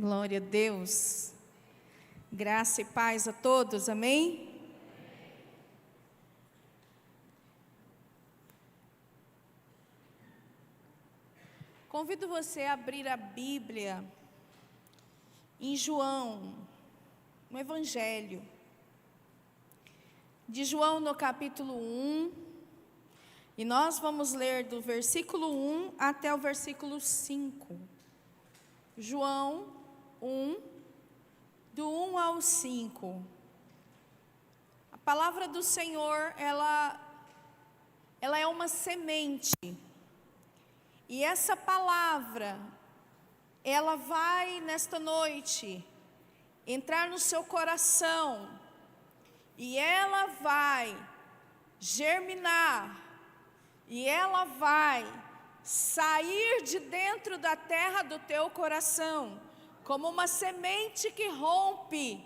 Glória a Deus. Graça e paz a todos, amém? Convido você a abrir a Bíblia em João, no Evangelho de João, no capítulo 1, e nós vamos ler do versículo 1 até o versículo 5. João 1, do 1 ao 5. A palavra do Senhor, ela é uma semente. E essa palavra, ela vai nesta noite entrar no seu coração. E ela vai germinar. E ela vai sair de dentro da terra do teu coração, como uma semente que rompe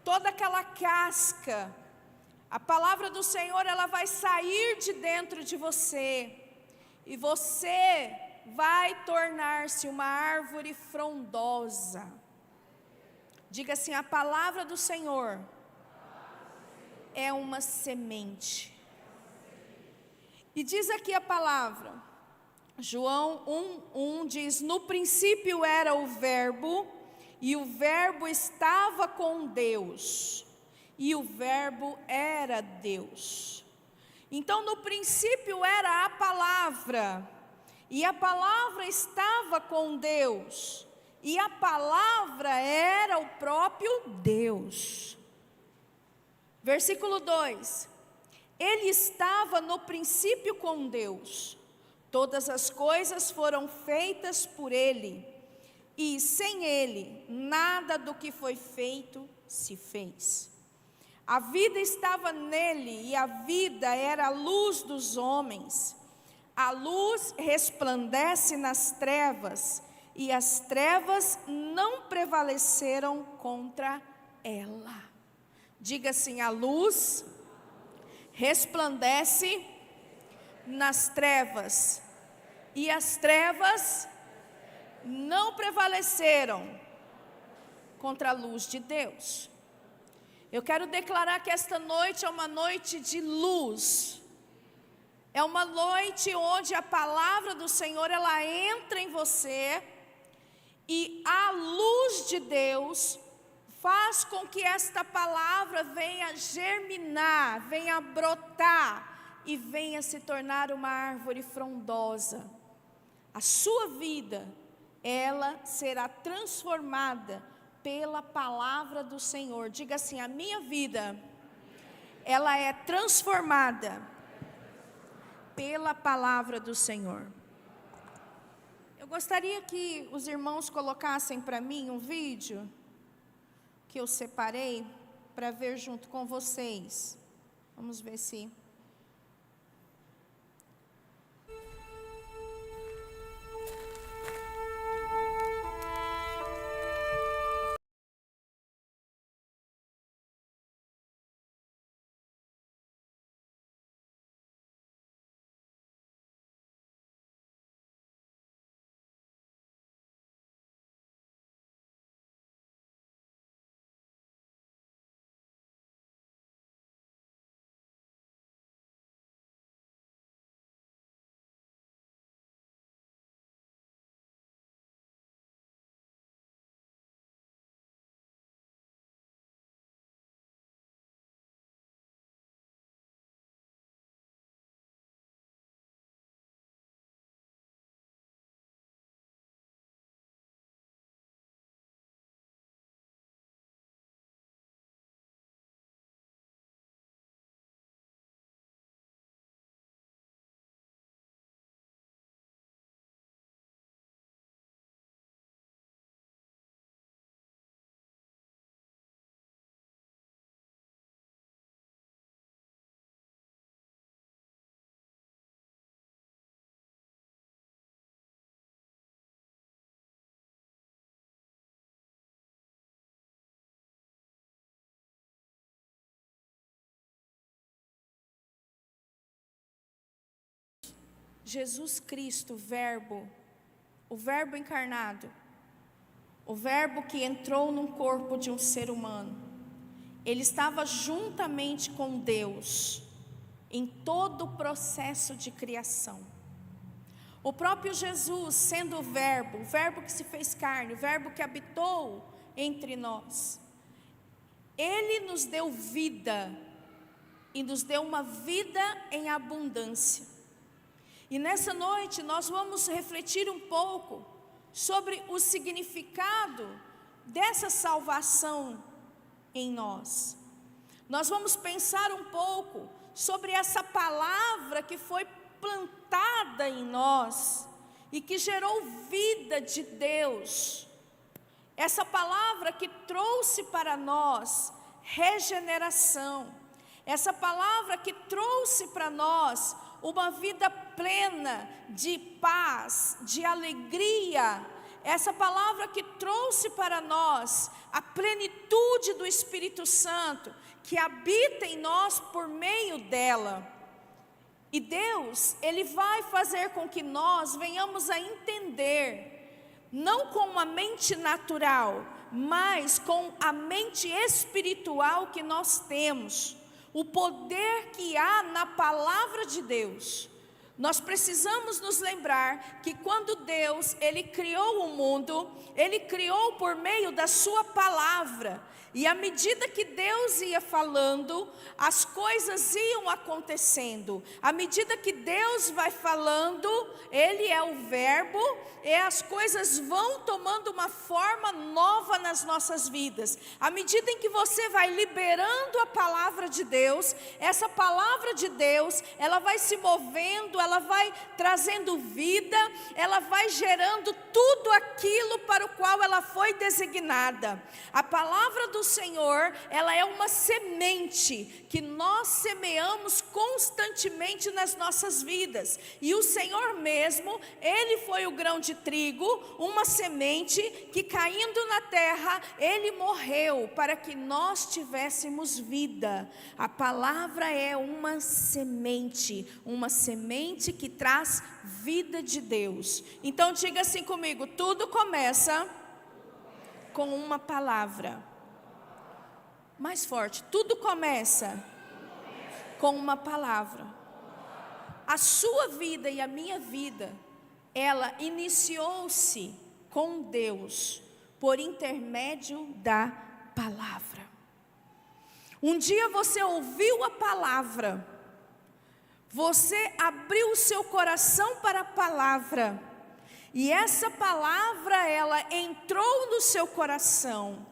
toda aquela casca. A palavra do Senhor, ela vai sair de dentro de você, e você vai tornar-se uma árvore frondosa. Diga assim: a palavra do Senhor é uma semente. E diz aqui a palavra, João 1:1 diz: no princípio era o Verbo, e o Verbo estava com Deus, e o Verbo era Deus. Então no princípio era a palavra, e a palavra estava com Deus, e a palavra era o próprio Deus. Versículo 2: ele estava no princípio com Deus. Todas as coisas foram feitas por ele, e sem ele, nada do que foi feito se fez. A vida estava nele, e a vida era a luz dos homens. A luz resplandece nas trevas, e as trevas não prevaleceram contra ela. Diga assim: a luz resplandece nas trevas, e as trevas não prevaleceram contra a luz de Deus. Eu quero declarar que esta noite é uma noite de luz. É uma noite onde a palavra do Senhor, ela entra em você, e a luz de Deus faz com que esta palavra venha germinar, venha brotar e venha se tornar uma árvore frondosa. A sua vida, ela será transformada pela palavra do Senhor. Diga assim: a minha vida, ela é transformada pela palavra do Senhor. Eu gostaria que os irmãos colocassem para mim um vídeo que eu separei para ver junto com vocês. Vamos ver se... Jesus Cristo, o Verbo encarnado, o Verbo que entrou no corpo de um ser humano, ele estava juntamente com Deus em todo o processo de criação. O próprio Jesus, sendo o Verbo que se fez carne, o Verbo que habitou entre nós, ele nos deu vida, e nos deu uma vida em abundância. E nessa noite nós vamos refletir um pouco sobre o significado dessa salvação em nós. Nós vamos pensar um pouco sobre essa palavra que foi plantada em nós e que gerou vida de Deus. Essa palavra que trouxe para nós regeneração. Essa palavra que trouxe para nós uma vida plena de paz, de alegria. Essa palavra que trouxe para nós a plenitude do Espírito Santo, que habita em nós por meio dela. E Deus, Ele vai fazer com que nós venhamos a entender, não com uma mente natural, mas com a mente espiritual que nós temos, o poder que há na palavra de Deus. Nós precisamos nos lembrar que quando Deus, Ele criou o mundo, Ele criou por meio da sua palavra. E à medida que Deus ia falando, as coisas iam acontecendo. À medida que Deus vai falando, Ele é o Verbo, e as coisas vão tomando uma forma nova nas nossas vidas. À medida em que você vai liberando a palavra de Deus, essa palavra de Deus, ela vai se movendo, ela vai trazendo vida, ela vai gerando tudo aquilo para o qual ela foi designada. A palavra do Senhor, ela é uma semente que nós semeamos constantemente nas nossas vidas. E o Senhor mesmo, Ele foi o grão de trigo, uma semente que caindo na terra, Ele morreu para que nós tivéssemos vida. A palavra é uma semente que traz vida de Deus. Então diga assim comigo: tudo começa com uma palavra. Mais forte, tudo começa com uma palavra. A sua vida e a minha vida, ela iniciou-se com Deus por intermédio da palavra. Um dia você ouviu a palavra, você abriu o seu coração para a palavra, e essa palavra, ela entrou no seu coração.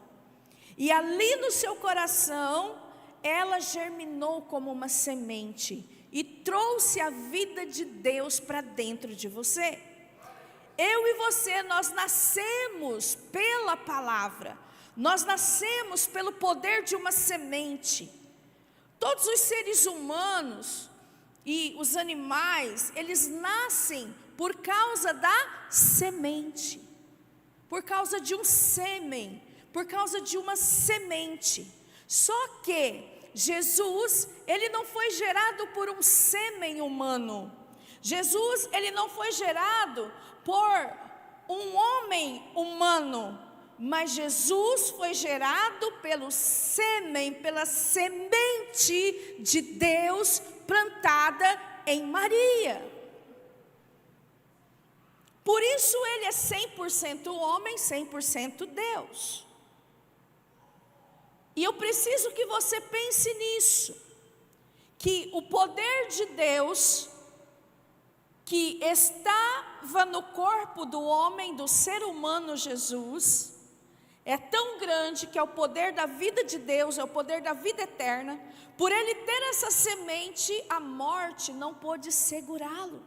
E ali no seu coração, ela germinou como uma semente e trouxe a vida de Deus para dentro de você. Eu e você, nós nascemos pela palavra, nós nascemos pelo poder de uma semente. Todos os seres humanos e os animais, eles nascem por causa da semente, por causa de um sêmen, por causa de uma semente. Só que Jesus, Ele não foi gerado por um sêmen humano. Jesus, Ele não foi gerado por um homem humano, mas Jesus foi gerado pelo sêmen, pela semente de Deus plantada em Maria. Por isso Ele é 100% homem, 100% Deus. E eu preciso que você pense nisso, que o poder de Deus, que estava no corpo do homem, do ser humano Jesus, é tão grande que é o poder da vida de Deus, é o poder da vida eterna. Por Ele ter essa semente, a morte não pôde segurá-lo.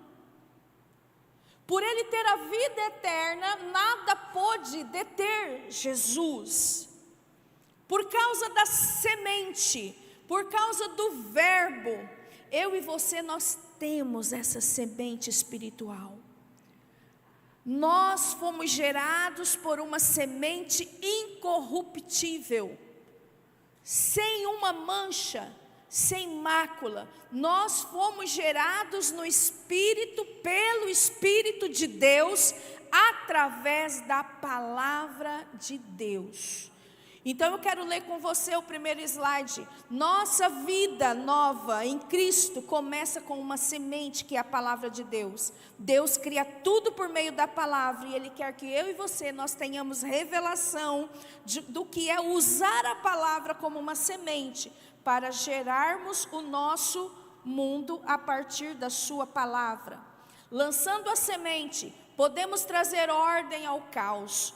Por Ele ter a vida eterna, nada pôde deter Jesus. Por causa da semente, por causa do Verbo, eu e você, nós temos essa semente espiritual. Nós fomos gerados por uma semente incorruptível, sem uma mancha, sem mácula. Nós fomos gerados no Espírito, pelo Espírito de Deus, através da palavra de Deus. Então eu quero ler com você o primeiro slide. Nossa vida nova em Cristo começa com uma semente, que é a palavra de Deus. Deus cria tudo por meio da palavra, e Ele quer que eu e você, nós tenhamos revelação do que é usar a palavra como uma semente, para gerarmos o nosso mundo a partir da sua palavra. Lançando a semente, podemos trazer ordem ao caos.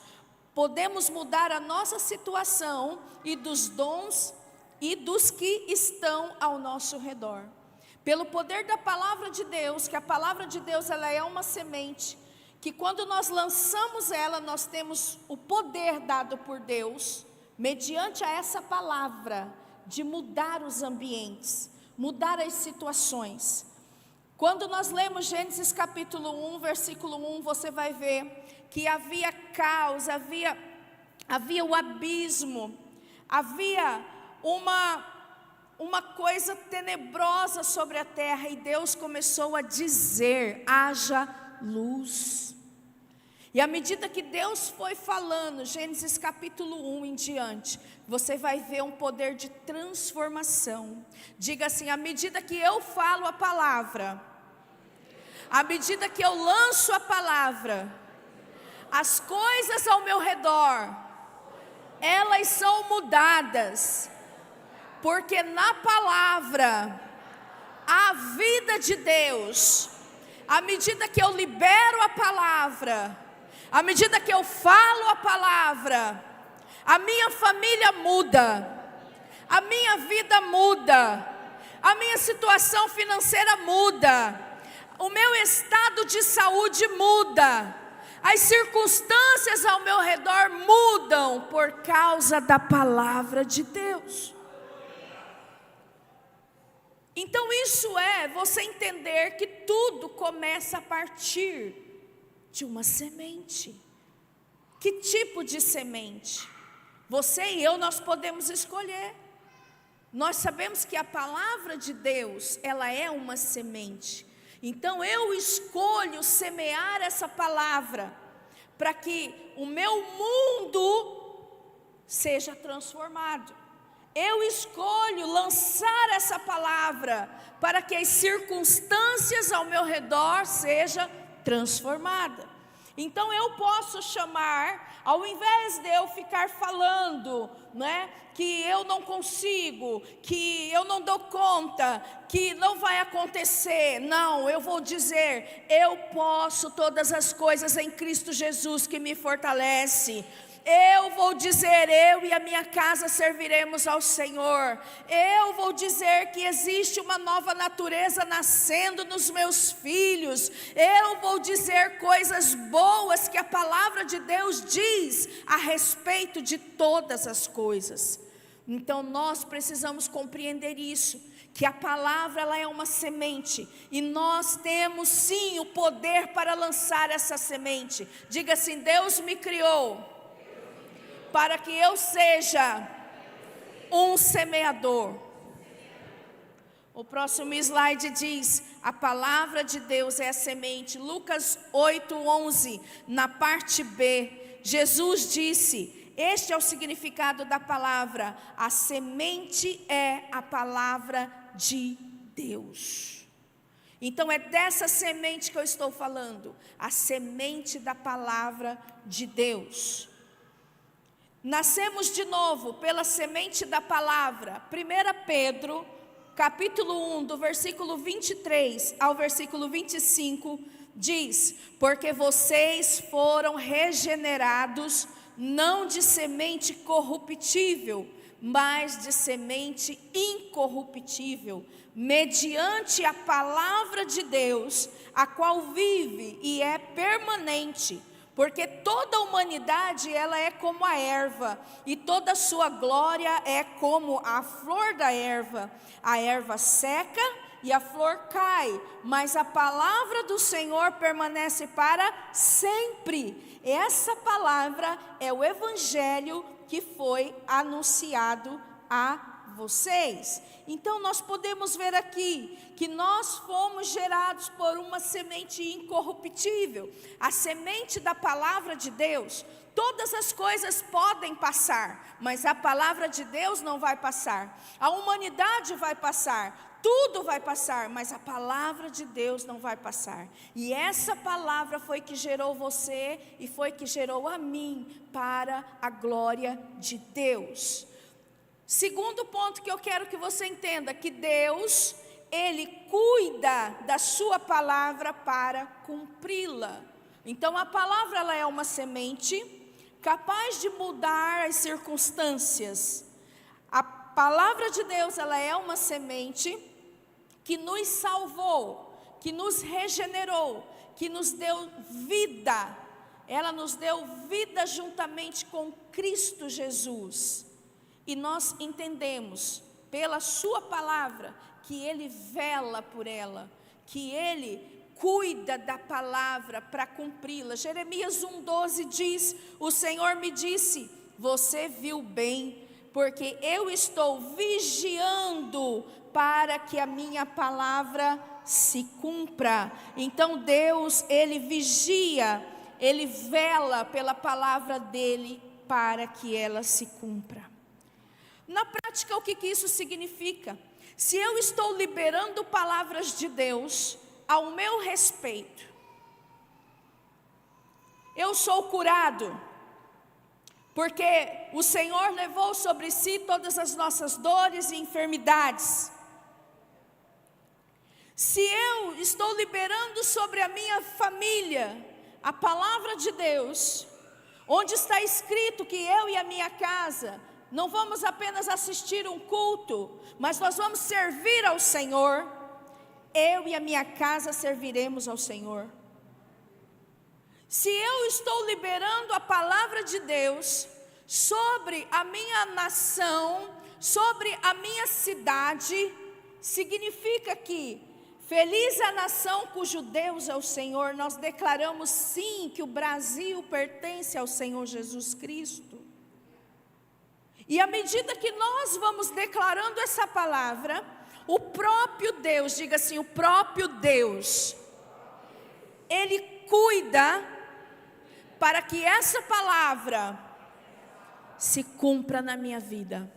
Podemos mudar a nossa situação e dos dons e dos que estão ao nosso redor. Pelo poder da palavra de Deus, que a palavra de Deus ela é uma semente, que quando nós lançamos ela, nós temos o poder dado por Deus, mediante a essa palavra, de mudar os ambientes, mudar as situações. Quando nós lemos Gênesis capítulo 1, versículo 1, você vai ver que havia caos, havia o abismo, havia uma coisa tenebrosa sobre a terra, e Deus começou a dizer: haja luz. E à medida que Deus foi falando, Gênesis capítulo 1 em diante, você vai ver um poder de transformação. Diga assim: à medida que eu falo a palavra, à medida que eu lanço a palavra, as coisas ao meu redor, elas são mudadas, porque na palavra, a vida de Deus, à medida que eu libero a palavra, à medida que eu falo a palavra, a minha família muda, a minha vida muda, a minha situação financeira muda, o meu estado de saúde muda, as circunstâncias ao meu redor mudam por causa da palavra de Deus. Então isso é você entender que tudo começa a partir de uma semente. Que tipo de semente? Você e eu, nós podemos escolher. Nós sabemos que a palavra de Deus, ela é uma semente. Então eu escolho semear essa palavra, para que o meu mundo seja transformado. Eu escolho lançar essa palavra, para que as circunstâncias ao meu redor sejam transformadas. Então eu posso chamar, ao invés de eu ficar falando, que eu não consigo, que eu não dou conta, que não vai acontecer. Não, eu vou dizer: eu posso todas as coisas em Cristo Jesus que me fortalece. Eu vou dizer: eu e a minha casa serviremos ao Senhor. Eu vou dizer que existe uma nova natureza nascendo nos meus filhos. Eu vou dizer coisas boas que a palavra de Deus diz a respeito de todas as coisas. Então nós precisamos compreender isso, que a palavra ela é uma semente, e nós temos sim o poder para lançar essa semente. Diga assim: Deus me criou para que eu seja um semeador. O próximo slide diz: a palavra de Deus é a semente. Lucas 8:11, na parte B, Jesus disse: este é o significado da palavra, a semente é a palavra de Deus. Então é dessa semente que eu estou falando, a semente da palavra de Deus. Nascemos de novo pela semente da palavra. 1 Pedro, capítulo 1, do versículo 23 ao versículo 25, diz: porque vocês foram regenerados, não de semente corruptível, mas de semente incorruptível, mediante a palavra de Deus, a qual vive e é permanente. Porque toda a humanidade ela é como a erva, e toda a sua glória é como a flor da erva. A erva seca e a flor cai, mas a palavra do Senhor permanece para sempre. Essa palavra é o evangelho que foi anunciado a vocês. Então nós podemos ver aqui que nós fomos gerados por uma semente incorruptível, a semente da palavra de Deus. Todas as coisas podem passar, mas a palavra de Deus não vai passar. A humanidade vai passar, tudo vai passar, mas a palavra de Deus não vai passar. E essa palavra foi que gerou você e foi que gerou a mim para a glória de Deus. Segundo ponto que eu quero que você entenda, que Deus, Ele cuida da sua palavra para cumpri-la. Então a palavra, ela é uma semente capaz de mudar as circunstâncias. A palavra de Deus, ela é uma semente que nos salvou, que nos regenerou, que nos deu vida. Ela nos deu vida juntamente com Cristo Jesus. E nós entendemos pela sua palavra que Ele vela por ela, que Ele cuida da palavra para cumpri-la. Jeremias 1,12 diz: o Senhor me disse, você viu bem, porque eu estou vigiando para que a minha palavra se cumpra. Então Deus, Ele vigia, Ele vela pela palavra dEle para que ela se cumpra. Na prática, o que isso significa? Se eu estou liberando palavras de Deus ao meu respeito, eu sou curado, porque o Senhor levou sobre si todas as nossas dores e enfermidades. Se eu estou liberando sobre a minha família a palavra de Deus, onde está escrito que eu e a minha casa não vamos apenas assistir um culto, mas nós vamos servir ao Senhor, eu e a minha casa serviremos ao Senhor. Se eu estou liberando a palavra de Deus sobre a minha nação, sobre a minha cidade, significa que feliz a nação cujo Deus é o Senhor. Nós declaramos sim que o Brasil pertence ao Senhor Jesus Cristo. E à medida que nós vamos declarando essa palavra, o próprio Deus, diga assim, o próprio Deus, Ele cuida para que essa palavra se cumpra na minha vida.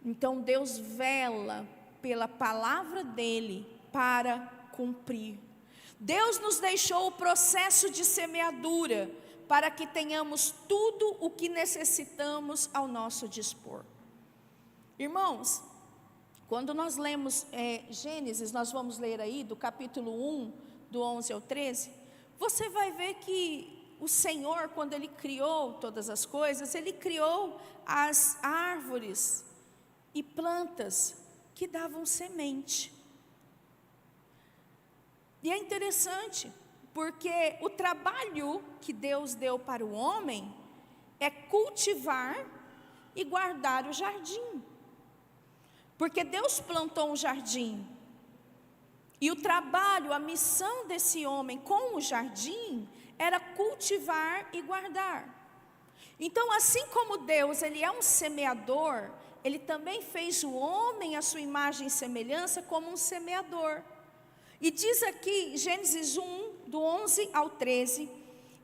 Então Deus vela pela palavra dEle para cumprir. Deus nos deixou o processo de semeadura para que tenhamos tudo o que necessitamos ao nosso dispor. Irmãos, quando nós lemos Gênesis, nós vamos ler aí do capítulo 1, do 11 ao 13, você vai ver que o Senhor, quando Ele criou todas as coisas, Ele criou as árvores e plantas que davam semente. E é interessante, porque o trabalho que Deus deu para o homem é cultivar e guardar o jardim. Porque Deus plantou um jardim. E o trabalho, a missão desse homem com o jardim era cultivar e guardar. Então, assim como Deus, Ele é um semeador, Ele também fez o homem à sua imagem e semelhança como um semeador. E diz aqui, Gênesis 1, do 11 ao 13,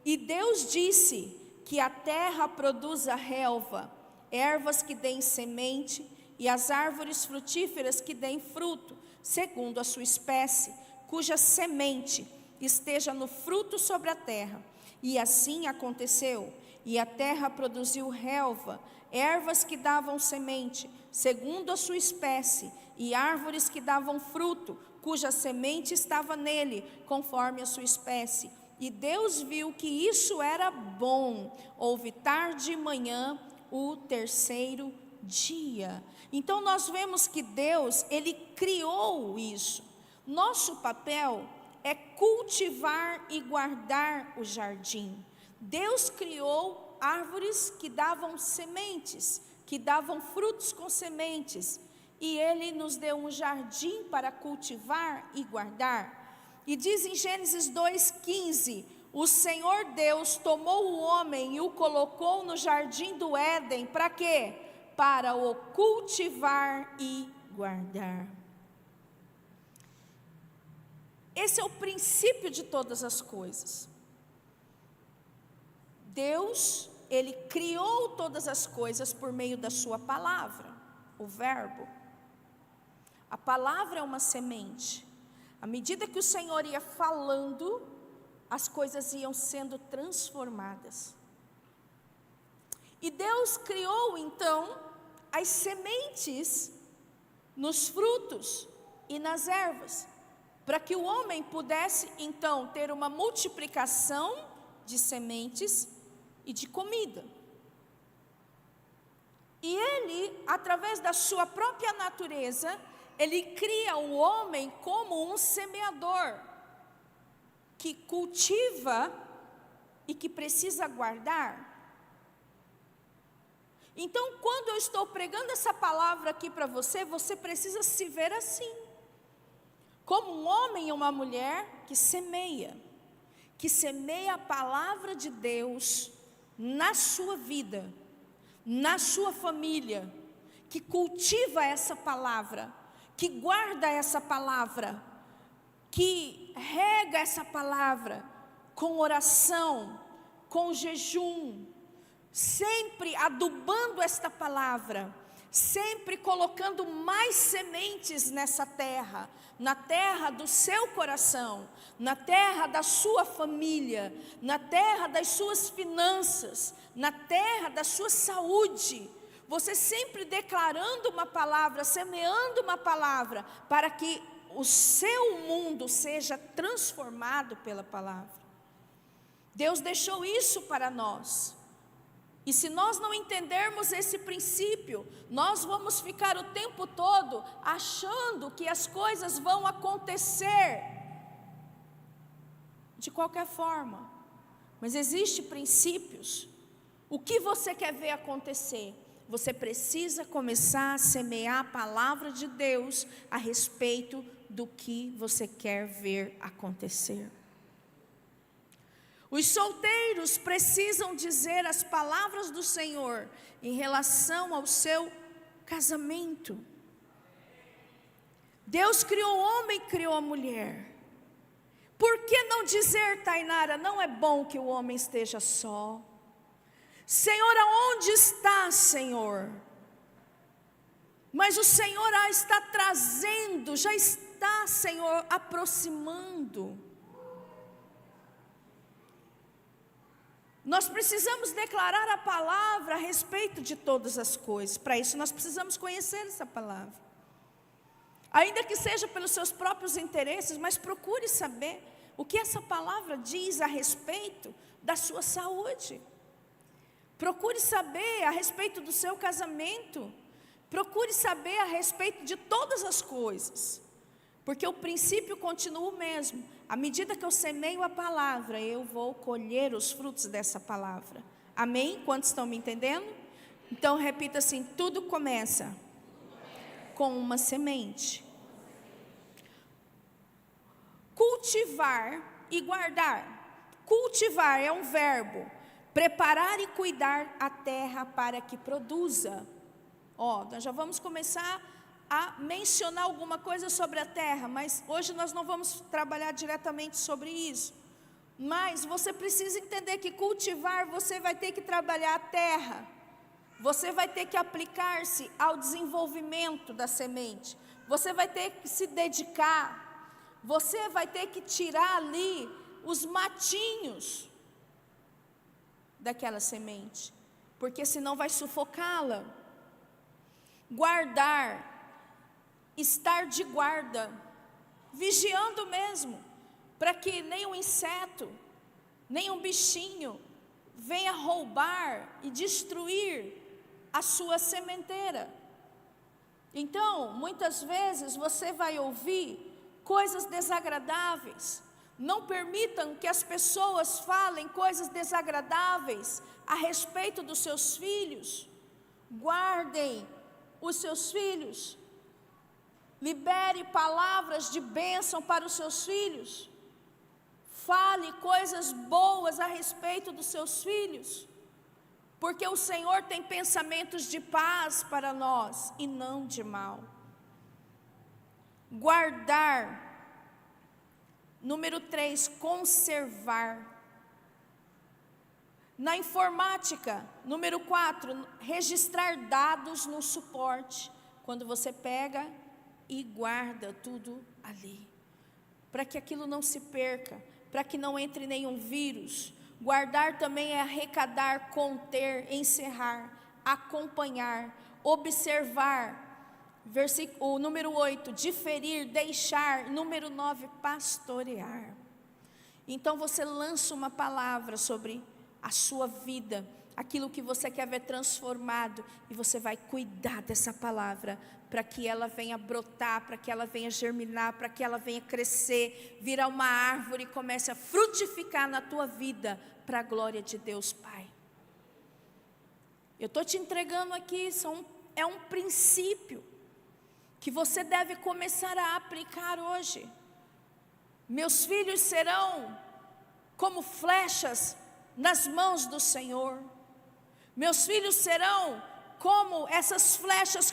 e Deus disse que a terra produza relva, ervas que deem semente, e as árvores frutíferas que deem fruto, segundo a sua espécie, cuja semente esteja no fruto sobre a terra. E assim aconteceu, e a terra produziu relva, ervas que davam semente, segundo a sua espécie, e árvores que davam fruto, cuja semente estava nele, conforme a sua espécie. E Deus viu que isso era bom. Houve tarde e manhã, o terceiro dia. Então nós vemos que Deus, Ele criou isso. Nosso papel é cultivar e guardar o jardim. Deus criou árvores que davam sementes, que davam frutos com sementes. E Ele nos deu um jardim para cultivar e guardar. E diz em Gênesis 2,15, o Senhor Deus tomou o homem e o colocou no jardim do Éden, para quê? para o cultivar e guardar. Esse é o princípio de todas as coisas. Deus, Ele criou todas as coisas por meio da sua palavra, o verbo. A palavra é uma semente. À medida que o Senhor ia falando, as coisas iam sendo transformadas. E Deus criou então as sementes nos frutos e nas ervas, para que o homem pudesse então ter uma multiplicação de sementes e de comida. E Ele, através da sua própria natureza, Ele cria o homem como um semeador, que cultiva e que precisa guardar. Então, quando eu estou pregando essa palavra aqui para você, você precisa se ver assim, como um homem e uma mulher que semeia a palavra de Deus na sua vida, na sua família, que cultiva essa palavra, que guarda essa palavra, que rega essa palavra com oração, com jejum, sempre adubando esta palavra, sempre colocando mais sementes nessa terra, na terra do seu coração, na terra da sua família, na terra das suas finanças, na terra da sua saúde. Você sempre declarando uma palavra, semeando uma palavra, para que o seu mundo seja transformado pela palavra. Deus deixou isso para nós. E se nós não entendermos esse princípio, nós vamos ficar o tempo todo achando que as coisas vão acontecer de qualquer forma. Mas existem princípios. O que você quer ver acontecer? Você precisa começar a semear a palavra de Deus a respeito do que você quer ver acontecer. Os solteiros precisam dizer as palavras do Senhor em relação ao seu casamento. Deus criou o homem e criou a mulher. Por que não dizer, Tainara, não é bom que o homem esteja só? Senhor, aonde está, Senhor? Mas o Senhor está trazendo, já está, Senhor, aproximando. Nós precisamos declarar a palavra a respeito de todas as coisas. Para isso nós precisamos conhecer essa palavra. Ainda que seja pelos seus próprios interesses, mas procure saber o que essa palavra diz a respeito da sua saúde. Procure saber a respeito do seu casamento. Procure saber a respeito de todas as coisas. Porque o princípio continua o mesmo. À medida que eu semeio a palavra, eu vou colher os frutos dessa palavra. Amém? Quantos estão me entendendo? Então repita assim: tudo começa com uma semente. Cultivar e guardar. Cultivar é um verbo. Preparar e cuidar a terra para que produza. Nós já vamos começar a mencionar alguma coisa sobre a terra, mas hoje nós não vamos trabalhar diretamente sobre isso. Mas você precisa entender que cultivar, você vai ter que trabalhar a terra. Você vai ter que aplicar-se ao desenvolvimento da semente. Você vai ter que se dedicar. Você vai ter que tirar ali os matinhos daquela semente, porque senão vai sufocá-la. Guardar, estar de guarda, vigiando mesmo, para que nem um inseto, nem um bichinho venha roubar e destruir a sua sementeira. Então, muitas vezes você vai ouvir coisas desagradáveis. Não permitam que as pessoas falem coisas desagradáveis a respeito dos seus filhos. Guardem os seus filhos. Libere palavras de bênção para os seus filhos. Fale coisas boas a respeito dos seus filhos. porque o Senhor tem pensamentos de paz para nós e não de mal. Guardar. Número 3, conservar. Na informática, número 4, registrar dados no suporte. Quando você pega e guarda tudo ali, para que aquilo não se perca, para que não entre nenhum vírus. Guardar também é arrecadar, conter, encerrar, acompanhar, observar. O número 8, diferir, deixar. Número 9, pastorear. Então você lança uma palavra sobre a sua vida, aquilo que você quer ver transformado, e você vai cuidar dessa palavra, para que ela venha brotar, para que ela venha germinar, para que ela venha crescer, virar uma árvore e comece a frutificar na tua vida, para a glória de Deus Pai. Eu estou te entregando aqui, é um princípio, que você deve começar a aplicar hoje. Meus filhos serão como flechas nas mãos do Senhor. Meus filhos serão como essas flechas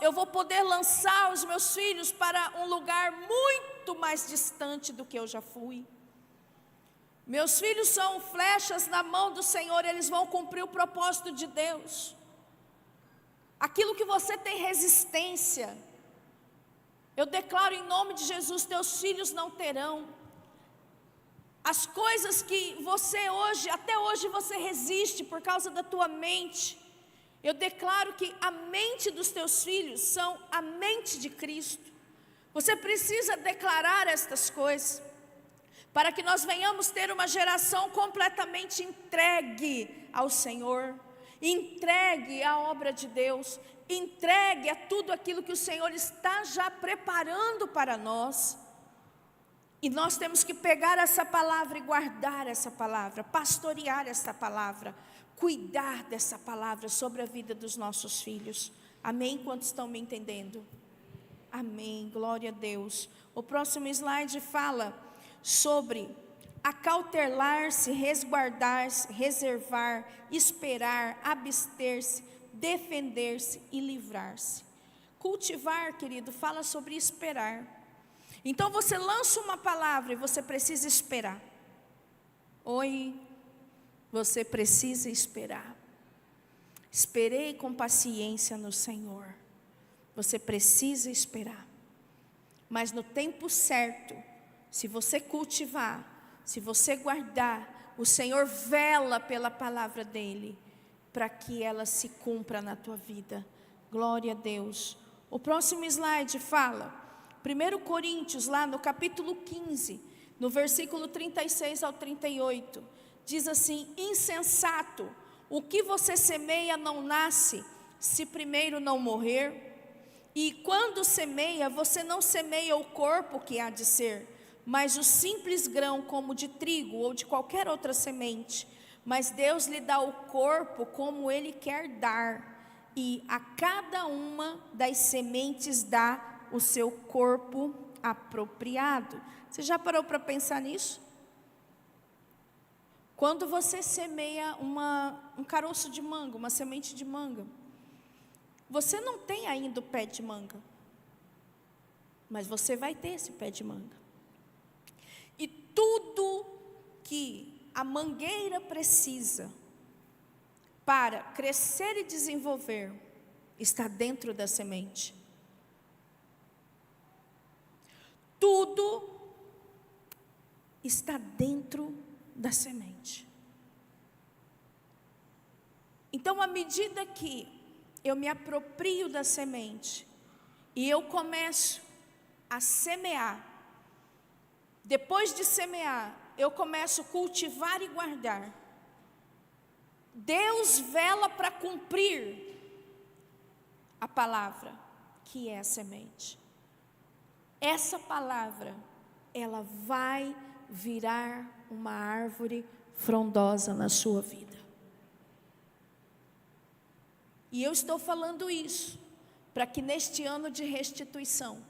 eu vou poder lançar os meus filhos para um lugar muito mais distante do que eu já fui. Meus filhos são flechas na mão do Senhor, eles vão cumprir o propósito de Deus. Aquilo que você tem resistência, eu declaro em nome de Jesus, teus filhos não terão. As coisas que você hoje, até hoje você resiste por causa da tua mente, eu declaro que a mente dos teus filhos são a mente de Cristo. Você precisa declarar estas coisas, para que nós venhamos ter uma geração completamente entregue ao Senhor, entregue à obra de Deus, entregue a tudo aquilo que o Senhor está já preparando para nós. E nós temos que pegar essa palavra e guardar essa palavra, pastorear essa palavra, cuidar dessa palavra sobre a vida dos nossos filhos. Amém? Quantos estão me entendendo? Amém, glória a Deus. O próximo slide fala sobre acautelar-se, resguardar-se, reservar, esperar, abster-se, defender-se e livrar-se. Cultivar, querido, fala sobre esperar. Então você lança uma palavra e você precisa esperar. Oi, você precisa esperar. Esperei com paciência no Senhor. Você precisa esperar. Mas no tempo certo, se você cultivar, se você guardar, o Senhor vela pela palavra dEle, para que ela se cumpra na tua vida. Glória a Deus. O próximo slide fala, 1 Coríntios, lá no capítulo 15, no versículo 36 ao 38, diz assim: insensato, o que você semeia não nasce, se primeiro não morrer. E quando semeia, você não semeia o corpo que há de ser, mas o simples grão como de trigo ou de qualquer outra semente. Mas Deus lhe dá o corpo como Ele quer dar, e a cada uma das sementes dá o seu corpo apropriado. Você já parou para pensar nisso? Quando você semeia um caroço de manga, uma semente de manga, você não tem ainda o pé de manga, mas você vai ter esse pé de manga. E tudo que a mangueira precisa para crescer e desenvolver está dentro da semente. Tudo está dentro da semente. Então, à medida que eu me aproprio da semente e eu começo a semear, depois de semear, eu começo a cultivar e guardar. Deus vela para cumprir a palavra, que é a semente. Essa palavra, ela vai virar uma árvore frondosa na sua vida. E eu estou falando isso para que neste ano de restituição,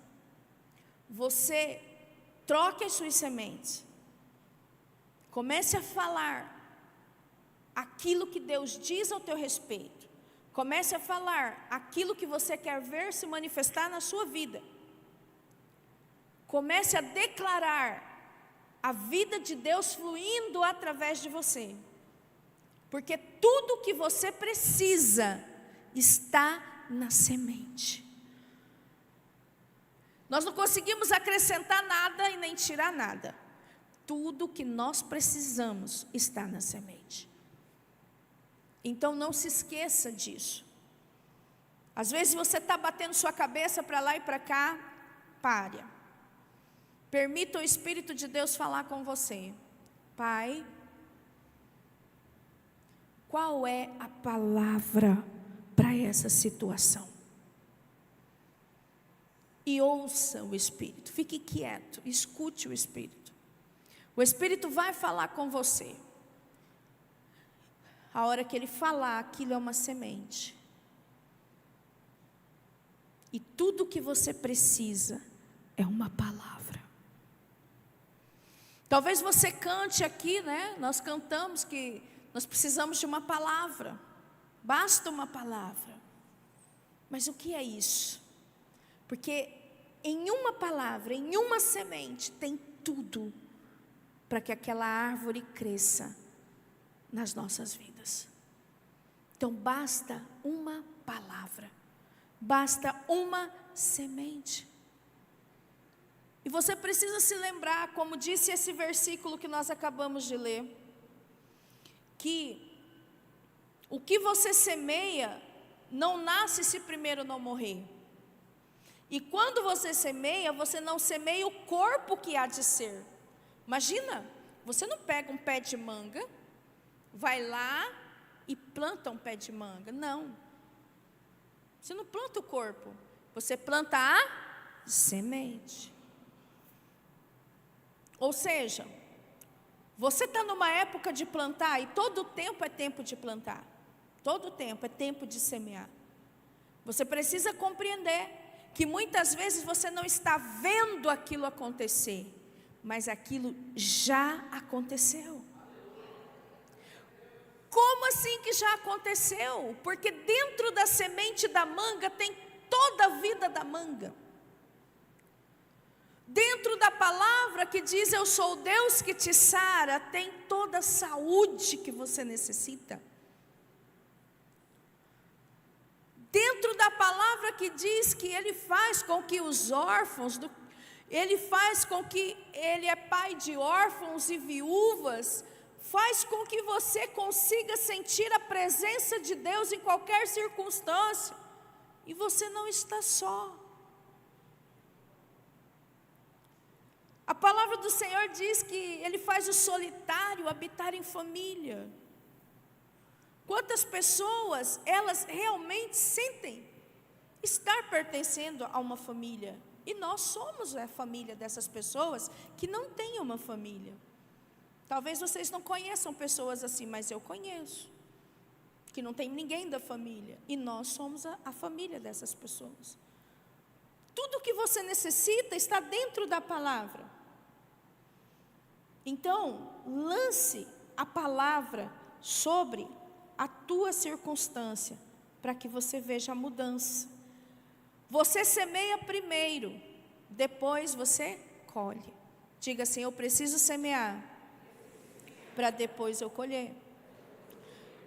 você troque as suas sementes, comece a falar aquilo que Deus diz ao teu respeito. Comece a falar aquilo que você quer ver se manifestar na sua vida. Comece a declarar a vida de Deus fluindo através de você. Porque tudo que você precisa está na semente. Nós não conseguimos acrescentar nada e nem tirar nada. Tudo que nós precisamos está na semente. Então não se esqueça disso. Às vezes você está batendo sua cabeça para lá e para cá, pare. Permita o Espírito de Deus falar com você. Pai, qual é a palavra para essa situação? E ouça o Espírito, fique quieto, escute o Espírito. O Espírito vai falar com você. A hora que ele falar, aquilo é uma semente. E tudo que você precisa é uma palavra. Talvez você cante aqui, né? Nós cantamos que nós precisamos de uma palavra. Basta uma palavra. Mas o que é isso? Porque em uma palavra, em uma semente, tem tudo para que aquela árvore cresça nas nossas vidas. Então basta uma palavra, basta uma semente. E você precisa se lembrar, como disse esse versículo que nós acabamos de ler, que o que você semeia não nasce se primeiro não morrer. E quando você semeia, você não semeia o corpo que há de ser. Imagina, você não pega um pé de manga, vai lá e planta um pé de manga. Não. Você não planta o corpo, você planta a semente. Ou seja, você está numa época de plantar, e todo tempo é tempo de plantar. Todo tempo é tempo de semear. Você precisa compreender que muitas vezes você não está vendo aquilo acontecer, mas aquilo já aconteceu. Como assim que já aconteceu? Porque dentro da semente da manga tem toda a vida da manga. Dentro da palavra que diz eu sou o Deus que te sara, tem toda a saúde que você necessita. Dentro da palavra que diz que Ele faz com que os órfãos, Ele faz com que Ele é pai de órfãos e viúvas, faz com que você consiga sentir a presença de Deus em qualquer circunstância, e você não está só. A palavra do Senhor diz que Ele faz o solitário habitar em família. Quantas pessoas, elas realmente sentem estar pertencendo a uma família? E nós somos a família dessas pessoas que não têm uma família. Talvez vocês não conheçam pessoas assim, mas eu conheço. Que não tem ninguém da família. E nós somos a família dessas pessoas. Tudo que você necessita está dentro da palavra. Então, lance a palavra sobre a tua circunstância, para que você veja a mudança. Você semeia primeiro, depois você colhe. Diga assim, eu preciso semear, para depois eu colher.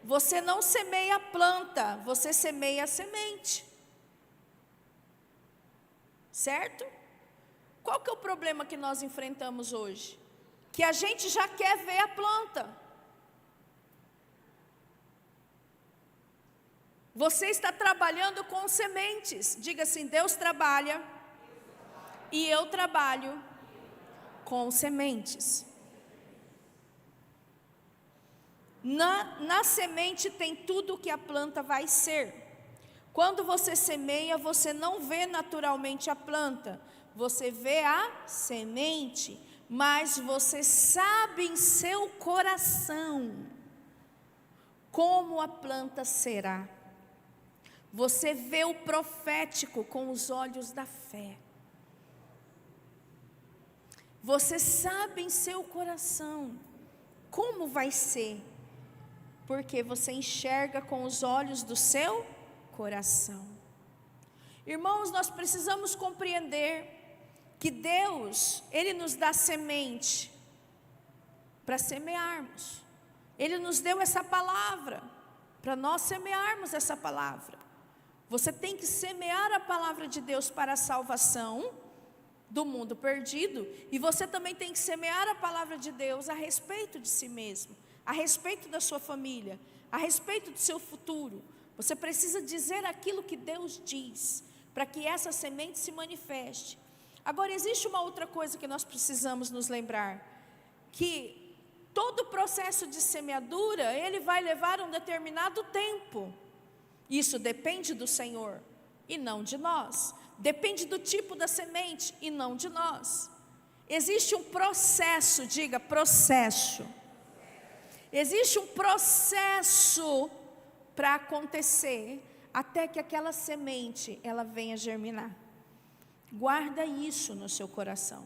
Você não semeia a planta, você semeia a semente. Certo? Qual que é o problema que nós enfrentamos hoje? Que a gente já quer ver a planta. Você está trabalhando com sementes. Diga assim, Deus trabalha e eu trabalho com sementes. Na semente tem tudo o que a planta vai ser. Quando você semeia, você não vê naturalmente a planta, você vê a semente, mas você sabe em seu coração como a planta será. Você vê o profético com os olhos da fé. Você sabe em seu coração como vai ser. Porque você enxerga com os olhos do seu coração. Irmãos, nós precisamos compreender que Deus, Ele nos dá semente para semearmos. Ele nos deu essa palavra para nós semearmos essa palavra. Você tem que semear a palavra de Deus para a salvação do mundo perdido, e você também tem que semear a palavra de Deus a respeito de si mesmo, a respeito da sua família, a respeito do seu futuro. Você precisa dizer aquilo que Deus diz, para que essa semente se manifeste. Agora, existe uma outra coisa que nós precisamos nos lembrar, que todo processo de semeadura, ele vai levar um determinado tempo. Isso depende do Senhor e não de nós. Depende do tipo da semente e não de nós. Existe um processo, diga processo. Existe um processo para acontecer até que aquela semente ela venha germinar. Guarda isso no seu coração.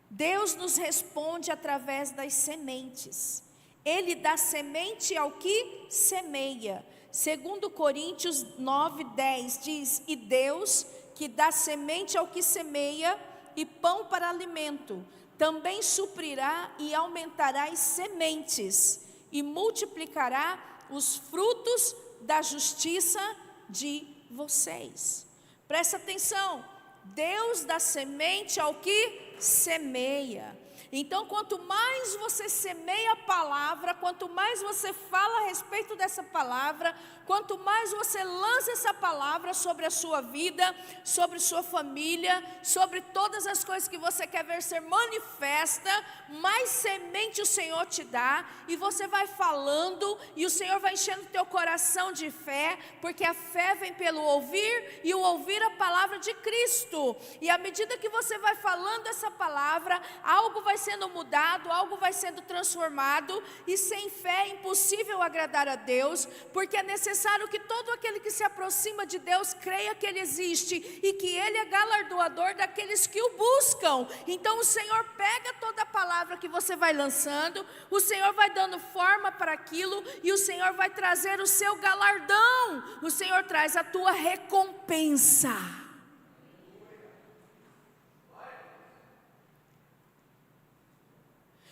Deus nos responde através das sementes. Ele dá semente ao que semeia. 2 Coríntios 9:10 diz: e Deus que dá semente ao que semeia e pão para alimento, também suprirá e aumentará as sementes e multiplicará os frutos da justiça de vocês. Presta atenção, Deus dá semente ao que semeia. Então, quanto mais você semeia a palavra, quanto mais você fala a respeito dessa palavra, quanto mais você lança essa palavra sobre a sua vida, sobre sua família, sobre todas as coisas que você quer ver ser manifesta, mais semente o Senhor te dá, e você vai falando, e o Senhor vai enchendo o teu coração de fé, porque a fé vem pelo ouvir, e o ouvir a palavra de Cristo. E à medida que você vai falando essa palavra, algo vai sendo mudado, algo vai sendo transformado, e sem fé é impossível agradar a Deus, porque é necessário que todo aquele que se aproxima de Deus creia que Ele existe, e que Ele é galardoador daqueles que o buscam. Então o Senhor pega toda a palavra que você vai lançando, o Senhor vai dando forma para aquilo, e o Senhor vai trazer o seu galardão, o Senhor traz a tua recompensa.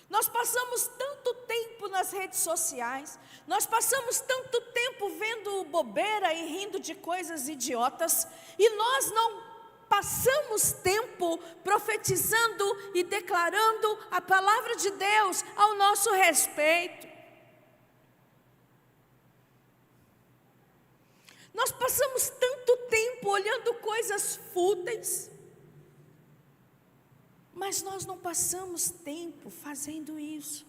Nós passamos tanto tempo nas redes sociais, nós passamos tanto tempo vendo bobeira e rindo de coisas idiotas, e nós não passamos tempo profetizando e declarando a palavra de Deus ao nosso respeito. Nós passamos tanto tempo olhando coisas fúteis, mas nós não passamos tempo fazendo isso,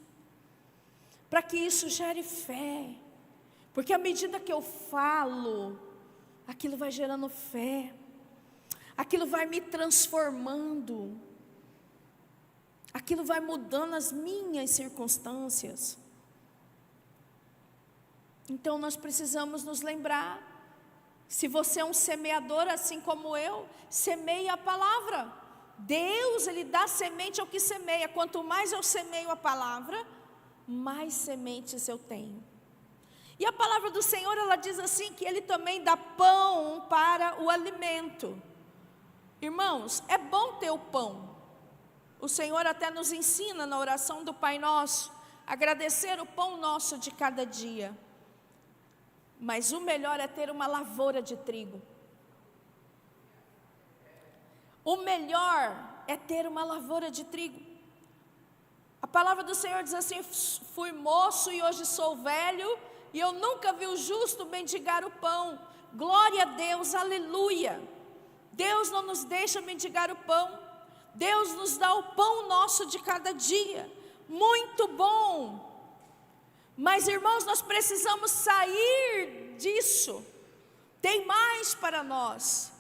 para que isso gere fé, porque à medida que eu falo, aquilo vai gerando fé, aquilo vai me transformando, aquilo vai mudando as minhas circunstâncias. Então nós precisamos nos lembrar, se você é um semeador assim como eu, semeie a palavra. Deus, Ele dá semente ao que semeia. Quanto mais eu semeio a palavra, mais sementes eu tenho. E a palavra do Senhor, ela diz assim, que Ele também dá pão para o alimento. Irmãos, é bom ter o pão. O Senhor até nos ensina na oração do Pai Nosso, agradecer o pão nosso de cada dia. Mas o melhor é ter uma lavoura de trigo. O melhor é ter uma lavoura de trigo. A palavra do Senhor diz assim: fui moço e hoje sou velho, e eu nunca vi o justo mendigar o pão. Glória a Deus, aleluia. Deus não nos deixa mendigar o pão. Deus nos dá o pão nosso de cada dia. Muito bom. Mas irmãos, nós precisamos sair disso. Tem mais para nós.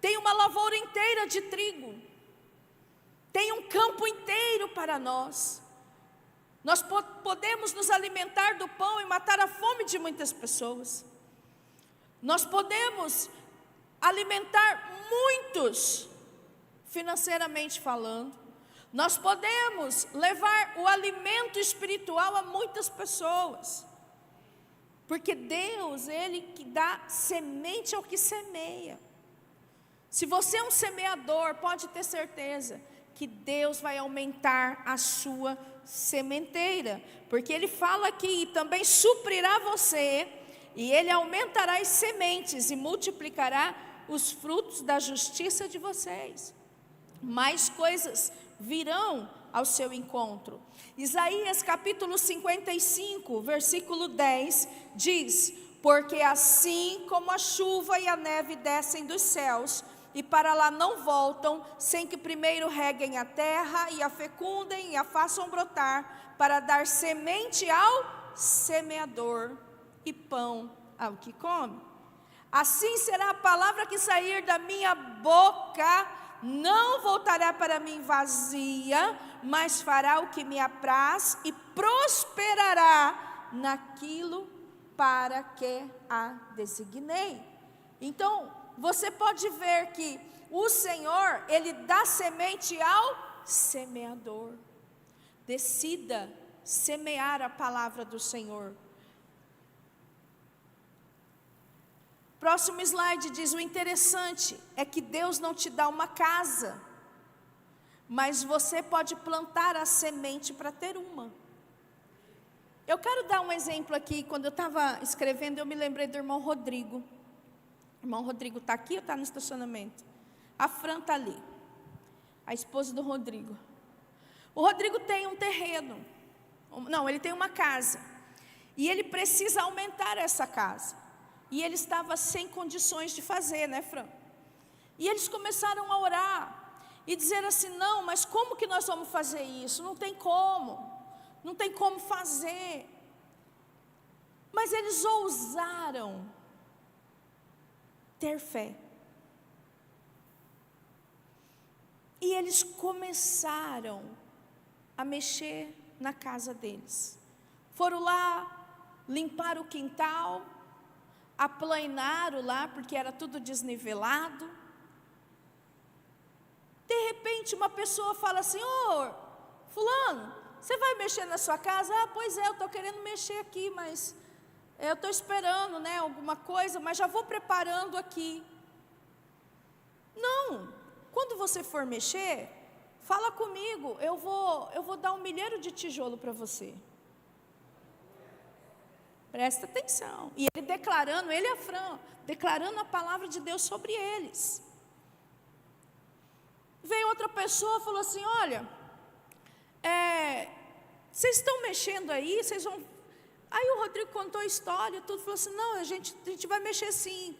Tem uma lavoura inteira de trigo. Tem um campo inteiro para nós. Nós podemos nos alimentar do pão e matar a fome de muitas pessoas. Nós podemos alimentar muitos, financeiramente falando. Nós podemos levar o alimento espiritual a muitas pessoas. Porque Deus, Ele que dá semente ao que semeia. Se você é um semeador, pode ter certeza que Deus vai aumentar a sua sementeira. Porque Ele fala aqui, e também suprirá você, e Ele aumentará as sementes e multiplicará os frutos da justiça de vocês. Mais coisas virão ao seu encontro. Isaías capítulo 55, versículo 10, diz: porque assim como a chuva e a neve descem dos céus, e para lá não voltam, sem que primeiro reguem a terra, e a fecundem, e a façam brotar, para dar semente ao semeador, e pão ao que come. Assim será a palavra que sair da minha boca, não voltará para mim vazia, mas fará o que me apraz e prosperará naquilo para que a designei. Então, você pode ver que o Senhor, Ele dá semente ao semeador. Decida semear a palavra do Senhor. Próximo slide diz: o interessante é que Deus não te dá uma casa, mas você pode plantar a semente para ter uma. Eu quero dar um exemplo aqui. Quando eu estava escrevendo, eu me lembrei do irmão Rodrigo. O irmão Rodrigo está aqui ou está no estacionamento? A Fran está ali, a esposa do Rodrigo. O Rodrigo tem um terreno, não, ele tem uma casa, e ele precisa aumentar essa casa. E ele estava sem condições de fazer, né, Fran? E eles começaram a orar e dizer assim: não, mas como que nós vamos fazer isso? Não tem como fazer. Mas eles ousaram ter fé. E eles começaram a mexer na casa deles. Foram lá, limpar o quintal, aplainaram lá, porque era tudo desnivelado. De repente uma pessoa fala assim: ô, fulano, você vai mexer na sua casa? Ah, pois é, eu estou querendo mexer aqui, mas eu estou esperando, né, alguma coisa, mas já vou preparando aqui. Não, quando você for mexer, fala comigo, eu vou dar 1 milheiro de tijolo para você. Presta atenção. E ele declarando, ele e a Fran, declarando a palavra de Deus sobre eles. Veio outra pessoa e falou assim: olha, vocês estão mexendo aí, vocês vão... Aí o Rodrigo contou a história, tudo, falou assim: não, a gente vai mexer sim.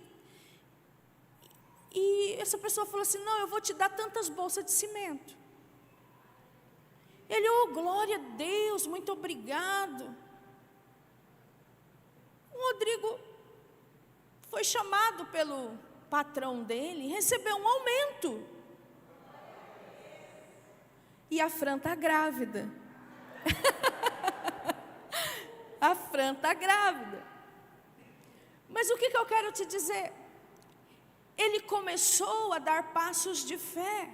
E essa pessoa falou assim: não, eu vou te dar tantas bolsas de cimento. Ele: oh, glória a Deus, muito obrigado. O Rodrigo foi chamado pelo patrão dele, recebeu um aumento. E a Fran está grávida. A Fran está grávida. Mas o que eu quero te dizer? Ele começou a dar passos de fé.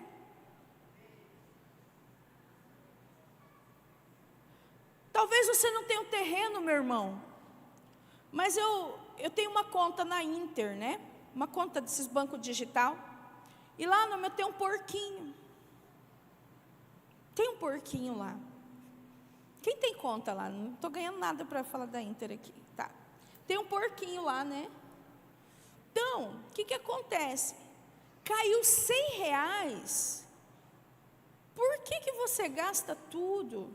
Talvez você não tenha um terreno, meu irmão, mas eu tenho uma conta na Inter, né? Uma conta desses bancos digital. E lá no meu tem um porquinho. Tem um porquinho lá. Quem tem conta lá? Não estou ganhando nada para falar da Inter aqui. Tá. Tem um porquinho lá, né? Então, o que acontece? Caiu R$100. Por que você gasta tudo?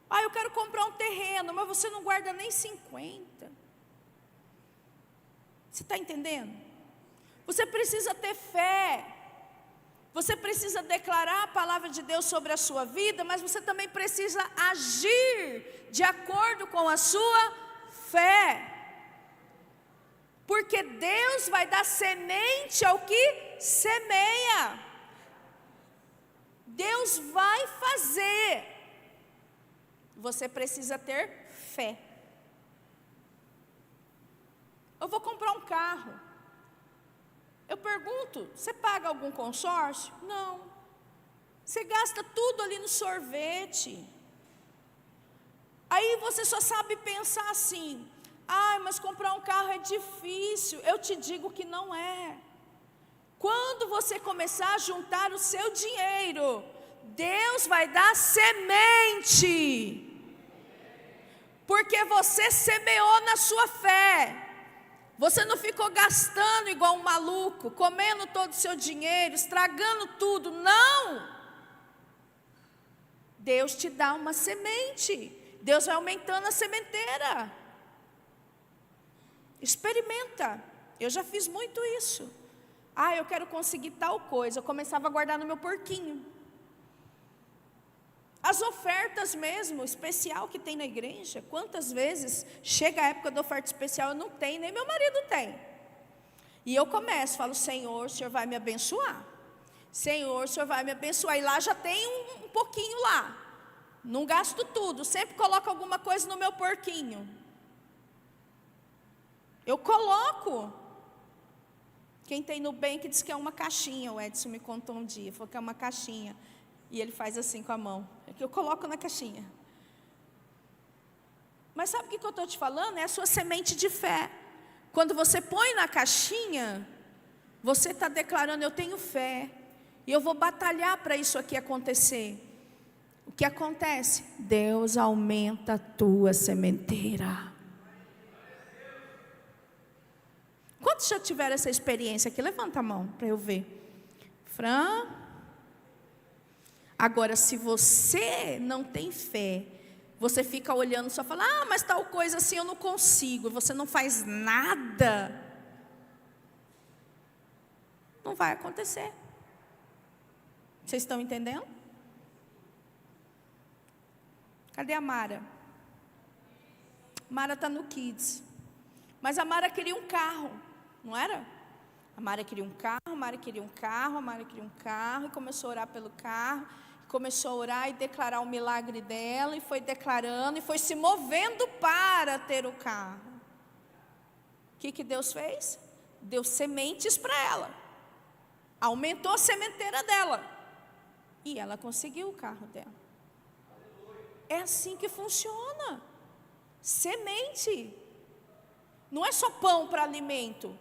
Ah, eu quero comprar um terreno, mas você não guarda nem 50. Você está entendendo? Você precisa ter fé. Você precisa declarar a palavra de Deus sobre a sua vida, mas você também precisa agir de acordo com a sua fé. Porque Deus vai dar semente ao que semeia. Deus vai fazer. Você precisa ter fé. Eu vou comprar um carro. Eu pergunto, você paga algum consórcio? Não. Você gasta tudo ali no sorvete. Aí você só sabe pensar assim: ai, mas comprar um carro é difícil. Eu te digo que não é. Quando você começar a juntar o seu dinheiro, Deus vai dar semente, porque você semeou na sua fé. Você não ficou gastando igual um maluco, comendo todo o seu dinheiro, estragando tudo. Não! Deus te dá uma semente. Deus vai aumentando a sementeira. Experimenta. Eu já fiz muito isso. Ah, eu quero conseguir tal coisa. Eu começava a guardar no meu porquinho. As ofertas mesmo, especial que tem na igreja. Quantas vezes chega a época da oferta especial, eu não tenho, nem meu marido tem. E eu começo, falo: Senhor, o Senhor vai me abençoar. Senhor, o Senhor vai me abençoar. E lá já tem um pouquinho lá. Não gasto tudo, sempre coloco alguma coisa no meu porquinho. Eu coloco. Quem tem Nubank diz que é uma caixinha. O Edson me contou um dia, falou que é uma caixinha. E ele faz assim com a mão. É que eu coloco na caixinha. Mas sabe o que eu estou te falando? É a sua semente de fé. Quando você põe na caixinha, você está declarando: eu tenho fé. E eu vou batalhar para isso aqui acontecer. O que acontece? Deus aumenta a tua sementeira. Quantos já tiveram essa experiência aqui? Levanta a mão para eu ver. Fran? Agora, se você não tem fé, você fica olhando, só fala: ah, mas tal coisa assim eu não consigo. Você não faz nada. Não vai acontecer. Vocês estão entendendo? Cadê a Mara? Mara está no Kids. Mas a Mara queria um carro, não era? A Mara queria um carro, a Mara queria um carro, a Mara queria um carro. E começou a orar pelo carro. Começou a orar e declarar o milagre dela. E foi declarando e foi se movendo para ter o carro. O que Deus fez? Deu sementes para ela. Aumentou a sementeira dela. E ela conseguiu o carro dela. É assim que funciona. Semente. Não é só pão para alimento.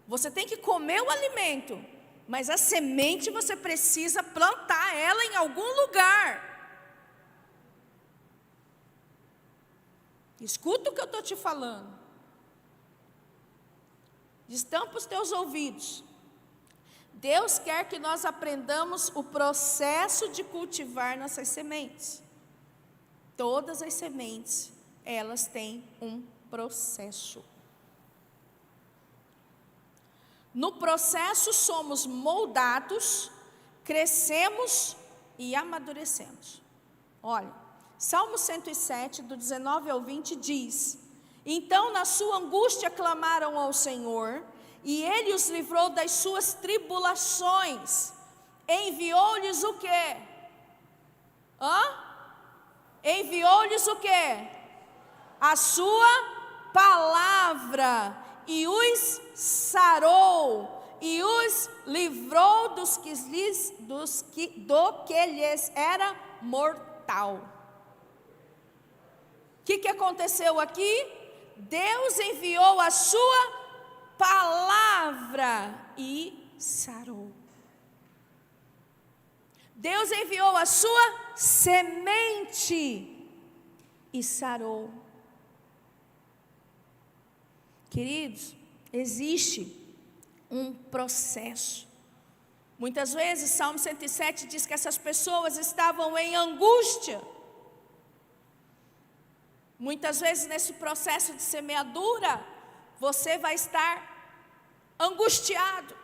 Você tem que comer o alimento. Mas a semente você precisa plantar ela em algum lugar. Escuta o que eu estou te falando. Destampa os teus ouvidos. Deus quer que nós aprendamos o processo de cultivar nossas sementes. Todas as sementes, elas têm um processo. No processo somos moldados, crescemos e amadurecemos. Olha, Salmo 107, do 19 ao 20 diz: então na sua angústia clamaram ao Senhor, e Ele os livrou das suas tribulações. Enviou-lhes o quê? Enviou-lhes o quê? A sua palavra, e os sarou, e os livrou do que lhes era mortal. O que aconteceu aqui? Deus enviou a sua palavra e sarou. Deus enviou a sua semente e sarou. Queridos, existe um processo. Muitas vezes, Salmo 107 diz que essas pessoas estavam em angústia. Muitas vezes, nesse processo de semeadura, você vai estar angustiado.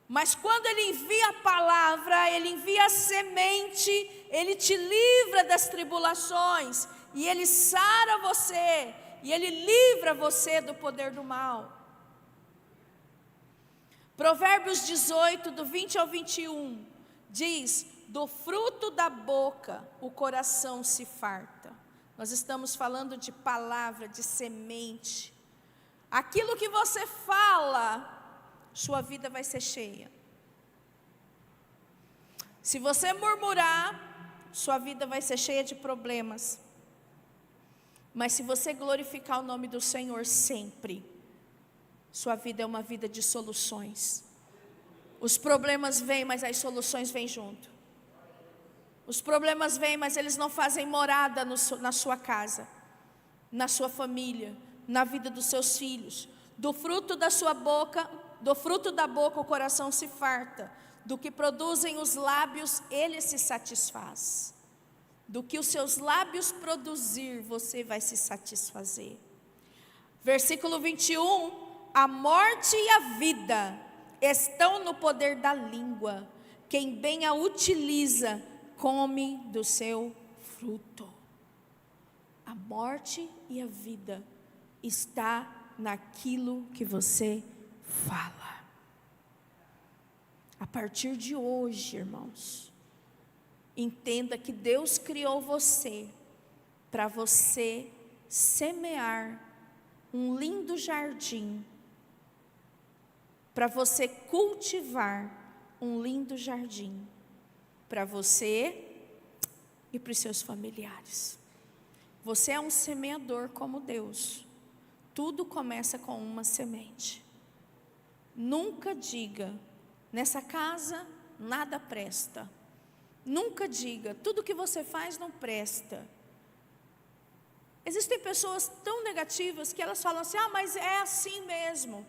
Mas quando Ele envia a palavra, Ele envia a semente, Ele te livra das tribulações, e Ele sara você, e Ele livra você do poder do mal. Provérbios 18, do 20 ao 21, diz: do fruto da boca o coração se farta. Nós estamos falando de palavra, de semente. Aquilo que você fala, sua vida vai ser cheia. Se você murmurar, sua vida vai ser cheia de problemas. Mas se você glorificar o nome do Senhor sempre, sua vida é uma vida de soluções. Os problemas vêm, mas as soluções vêm junto. Os problemas vêm, mas eles não fazem morada na sua casa, na sua família, na vida dos seus filhos. Do fruto da sua boca, do fruto da boca o coração se farta. Do que produzem os lábios, ele se satisfaz. Do que os seus lábios produzir, você vai se satisfazer. Versículo 21, a morte e a vida estão no poder da língua. Quem bem a utiliza, come do seu fruto. A morte e a vida está naquilo que você fala. A partir de hoje, irmãos, entenda que Deus criou você para você semear um lindo jardim, para você cultivar um lindo jardim, para você e para os seus familiares. Você é um semeador como Deus. Tudo começa com uma semente. Nunca diga, nessa casa nada presta. Nunca diga, tudo que você faz não presta. Existem pessoas tão negativas que elas falam assim, mas é assim mesmo.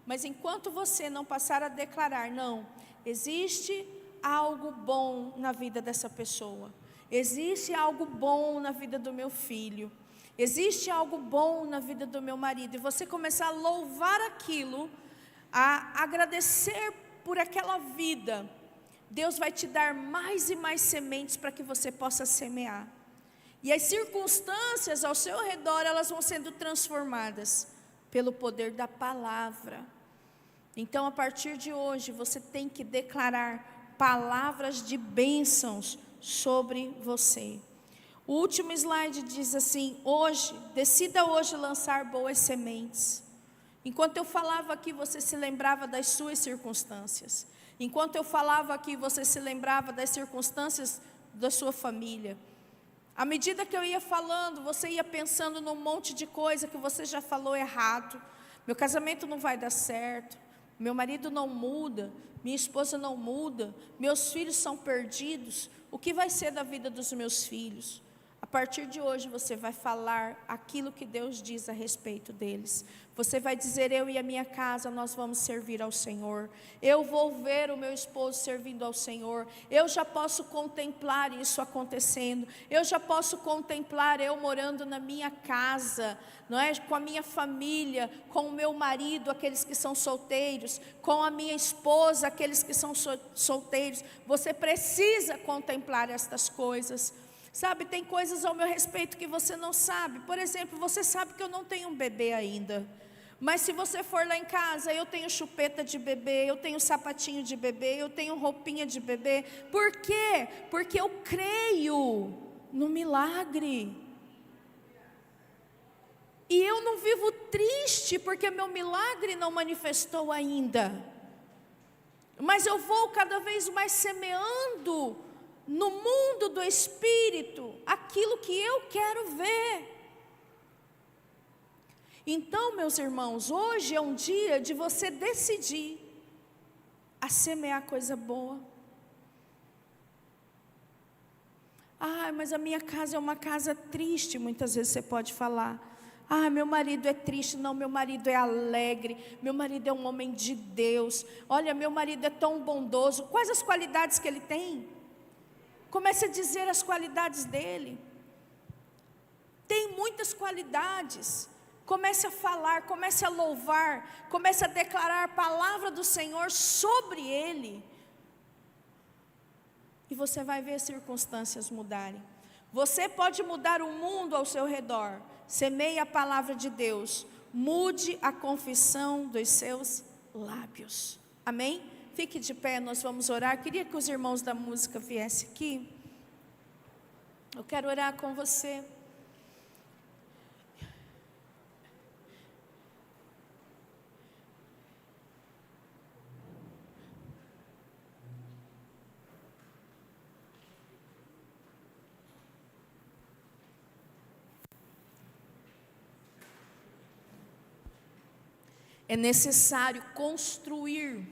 Mas enquanto você não passar a declarar, não, existe algo bom na vida dessa pessoa. Existe algo bom na vida do meu filho. Existe algo bom na vida do meu marido. E você começar a louvar aquilo, a agradecer por aquela vida. Deus vai te dar mais e mais sementes para que você possa semear. E as circunstâncias ao seu redor, elas vão sendo transformadas pelo poder da palavra. Então, a partir de hoje, você tem que declarar palavras de bênçãos sobre você. O último slide diz assim, decida hoje lançar boas sementes. Enquanto eu falava aqui, você se lembrava das suas circunstâncias. Enquanto eu falava aqui, você se lembrava das circunstâncias da sua família. À medida que eu ia falando, você ia pensando num monte de coisa que você já falou errado. Meu casamento não vai dar certo. Meu marido não muda. Minha esposa não muda. Meus filhos são perdidos. O que vai ser da vida dos meus filhos? A partir de hoje você vai falar aquilo que Deus diz a respeito deles. Você vai dizer, eu e a minha casa nós vamos servir ao Senhor. Eu vou ver o meu esposo servindo ao Senhor. Eu já posso contemplar isso acontecendo. Eu já posso contemplar eu morando na minha casa, não é? Com a minha família, com o meu marido, aqueles que são solteiros, com a minha esposa, aqueles que são solteiros. Você precisa contemplar estas coisas. Sabe, tem coisas ao meu respeito que você não sabe. Por exemplo, você sabe que eu não tenho um bebê ainda. Mas se você for lá em casa, eu tenho chupeta de bebê, eu tenho sapatinho de bebê, eu tenho roupinha de bebê. Por quê? Porque eu creio no milagre. E eu não vivo triste porque meu milagre não manifestou ainda. Mas eu vou cada vez mais semeando no mundo do Espírito aquilo que eu quero ver. Então, meus irmãos, hoje é um dia de você decidir a semear coisa boa. Mas a minha casa é uma casa triste, muitas vezes você pode falar. Meu marido é triste. Não, meu marido é alegre, meu marido é um homem de Deus. Olha, meu marido é tão bondoso. Quais as qualidades que ele tem? Comece a dizer as qualidades dele. Tem muitas qualidades. Comece a falar, comece a louvar, comece a declarar a palavra do Senhor sobre ele. E você vai ver as circunstâncias mudarem. Você pode mudar o mundo ao seu redor. Semeie a palavra de Deus. Mude a confissão dos seus lábios. Amém? Fique de pé, nós vamos orar. Queria que os irmãos da música viessem aqui. Eu quero orar com você. É necessário construir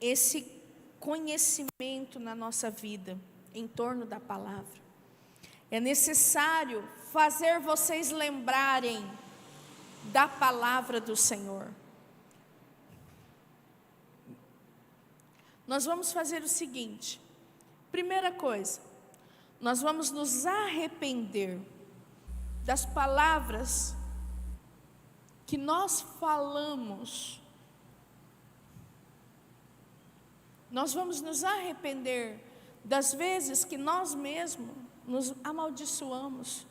esse conhecimento na nossa vida, em torno da palavra. É necessário fazer vocês lembrarem da palavra do Senhor. Nós vamos fazer o seguinte: primeira coisa, nós vamos nos arrepender das palavras que nós falamos. Nós vamos nos arrepender das vezes que nós mesmos nos amaldiçoamos.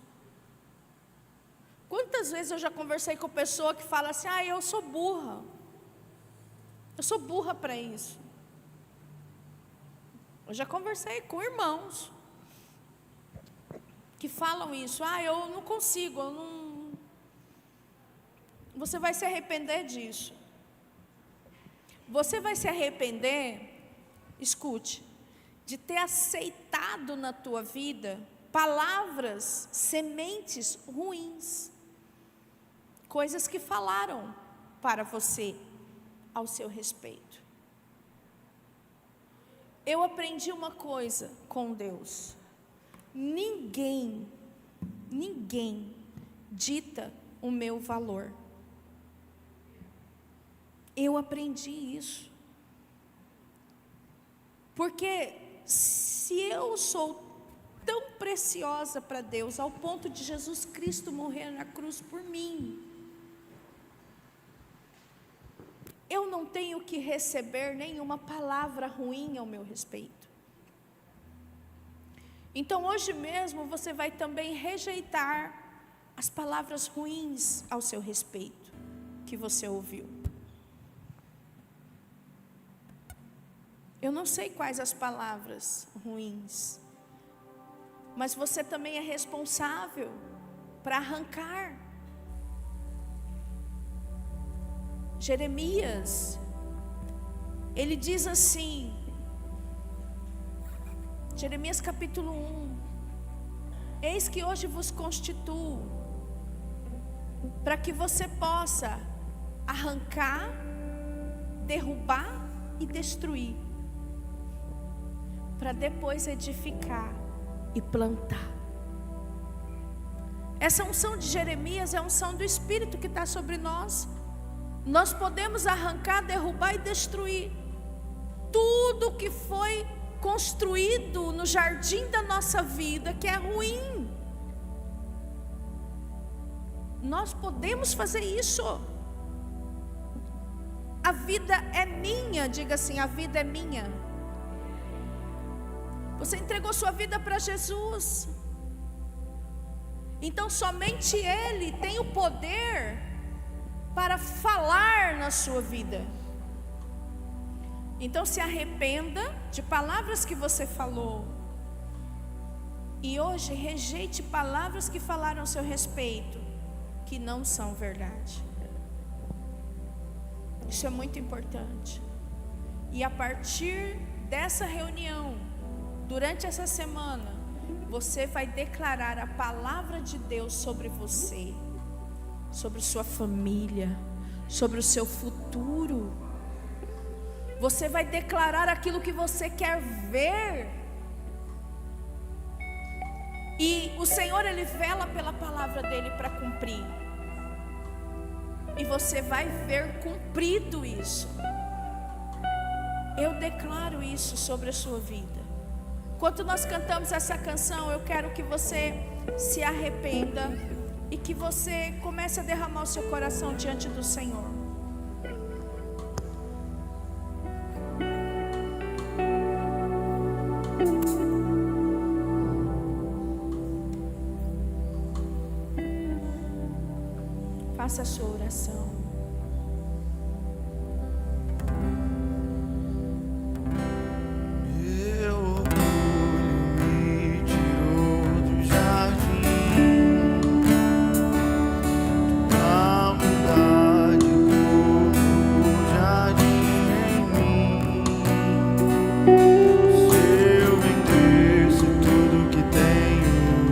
Quantas vezes eu já conversei com pessoa que fala assim: eu sou burra para isso. Eu já conversei com irmãos que falam isso: eu não consigo, Você vai se arrepender disso. Você vai se arrepender, escute, de ter aceitado na tua vida palavras, sementes ruins, coisas que falaram para você ao seu respeito. Eu aprendi uma coisa com Deus: ninguém dita o meu valor. Eu aprendi isso. Porque se eu sou tão preciosa para Deus, ao ponto de Jesus Cristo morrer na cruz por mim, eu não tenho que receber nenhuma palavra ruim ao meu respeito. Então hoje mesmo você vai também rejeitar as palavras ruins ao seu respeito que você ouviu. Eu não sei quais as palavras ruins, mas você também é responsável para arrancar. Jeremias, ele diz assim, Jeremias capítulo 1: eis que hoje vos constituo, para que você possa arrancar, derrubar e destruir, para depois edificar e plantar. Essa unção de Jeremias é a unção do Espírito que está sobre nós. Nós podemos arrancar, derrubar e destruir tudo que foi construído no jardim da nossa vida, que é ruim. Nós podemos fazer isso. A vida é minha, diga assim: a vida é minha. Você entregou sua vida para Jesus, então somente Ele tem o poder para falar na sua vida. Então se arrependa de palavras que você falou, e hoje rejeite palavras que falaram ao seu respeito, que não são verdade. Isso é muito importante. E a partir dessa reunião, durante essa semana, você vai declarar a palavra de Deus sobre você, sobre sua família, sobre o seu futuro. Você vai declarar aquilo que você quer ver. E o Senhor, Ele vela pela palavra dEle para cumprir. E você vai ver cumprido isso. Eu declaro isso sobre a sua vida. Enquanto nós cantamos essa canção, eu quero que você se arrependa e que você comece a derramar o seu coração diante do Senhor. Faça a sua oração. Eu vendeço tudo que tenho.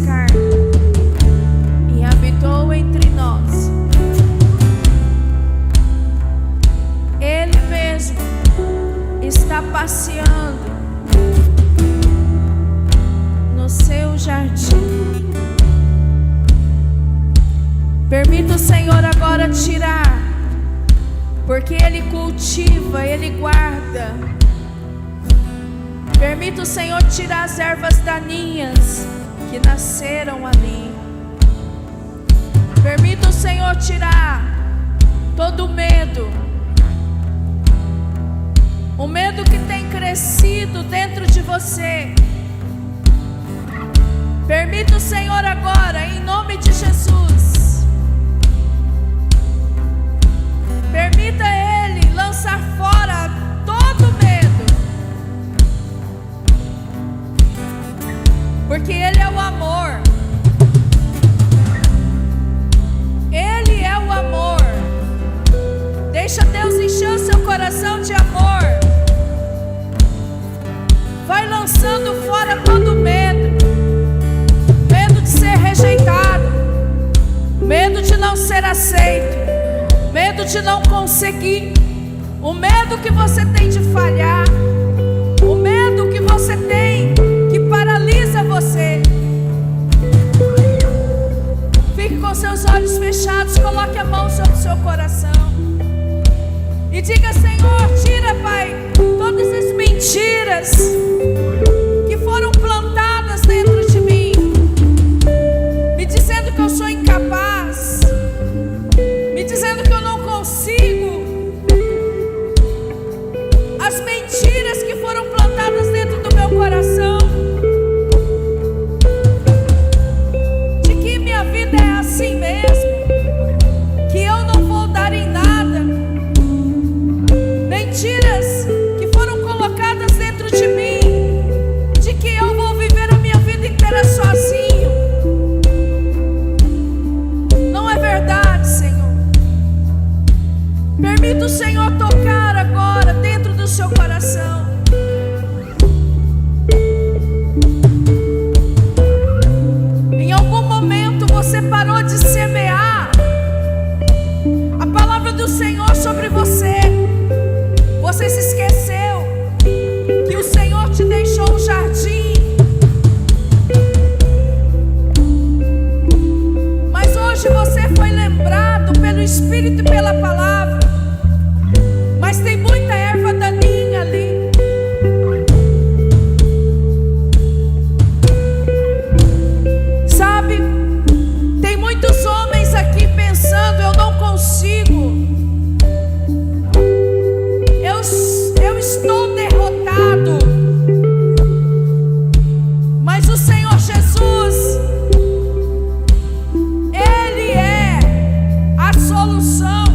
carne e habitou entre nós. Ele mesmo está passeando no seu jardim. Permita o Senhor agora tirar, porque Ele cultiva, Ele guarda. Permita o Senhor tirar as ervas daninhas que nasceram ali. Permita o Senhor tirar todo o medo que tem crescido dentro de você. Permita o Senhor agora, em nome de Jesus, permita Ele lançar fora todo medo, porque Ele é o amor. Ele é o amor. Deixa Deus encher o seu coração de amor. Vai lançando fora todo medo. Medo de ser rejeitado, medo de não ser aceito, medo de não conseguir, o medo que você tem de falhar, o medo que você tem que paralisa você. Fique com seus olhos fechados, coloque a mão sobre o seu coração e diga: Senhor, tira, Pai, todas as mentiras que foram plantadas dentro de mim, me dizendo que eu sou incapaz, me dizendo que eu não consigo. As mentiras que foram plantadas dentro do meu coração, de que minha vida é assim mesmo, que eu não vou dar em nada. Mentiras que foram colocadas dentro de mim, de que eu vou viver a minha vida inteira sozinho. Não é verdade, Senhor. Permita o Senhor tocar agora dentro do seu coração. Em algum momento você parou de semear a palavra do Senhor sobre você. Você se esqueceu que o Senhor te deixou um jardim. Mas hoje você foi lembrado pelo Espírito e pela palavra. Mas tem muita erva daninha ali. Sabe, tem muitos homens aqui pensando: eu não consigo, eu estou derrotado. Mas o Senhor Jesus, Ele é a solução.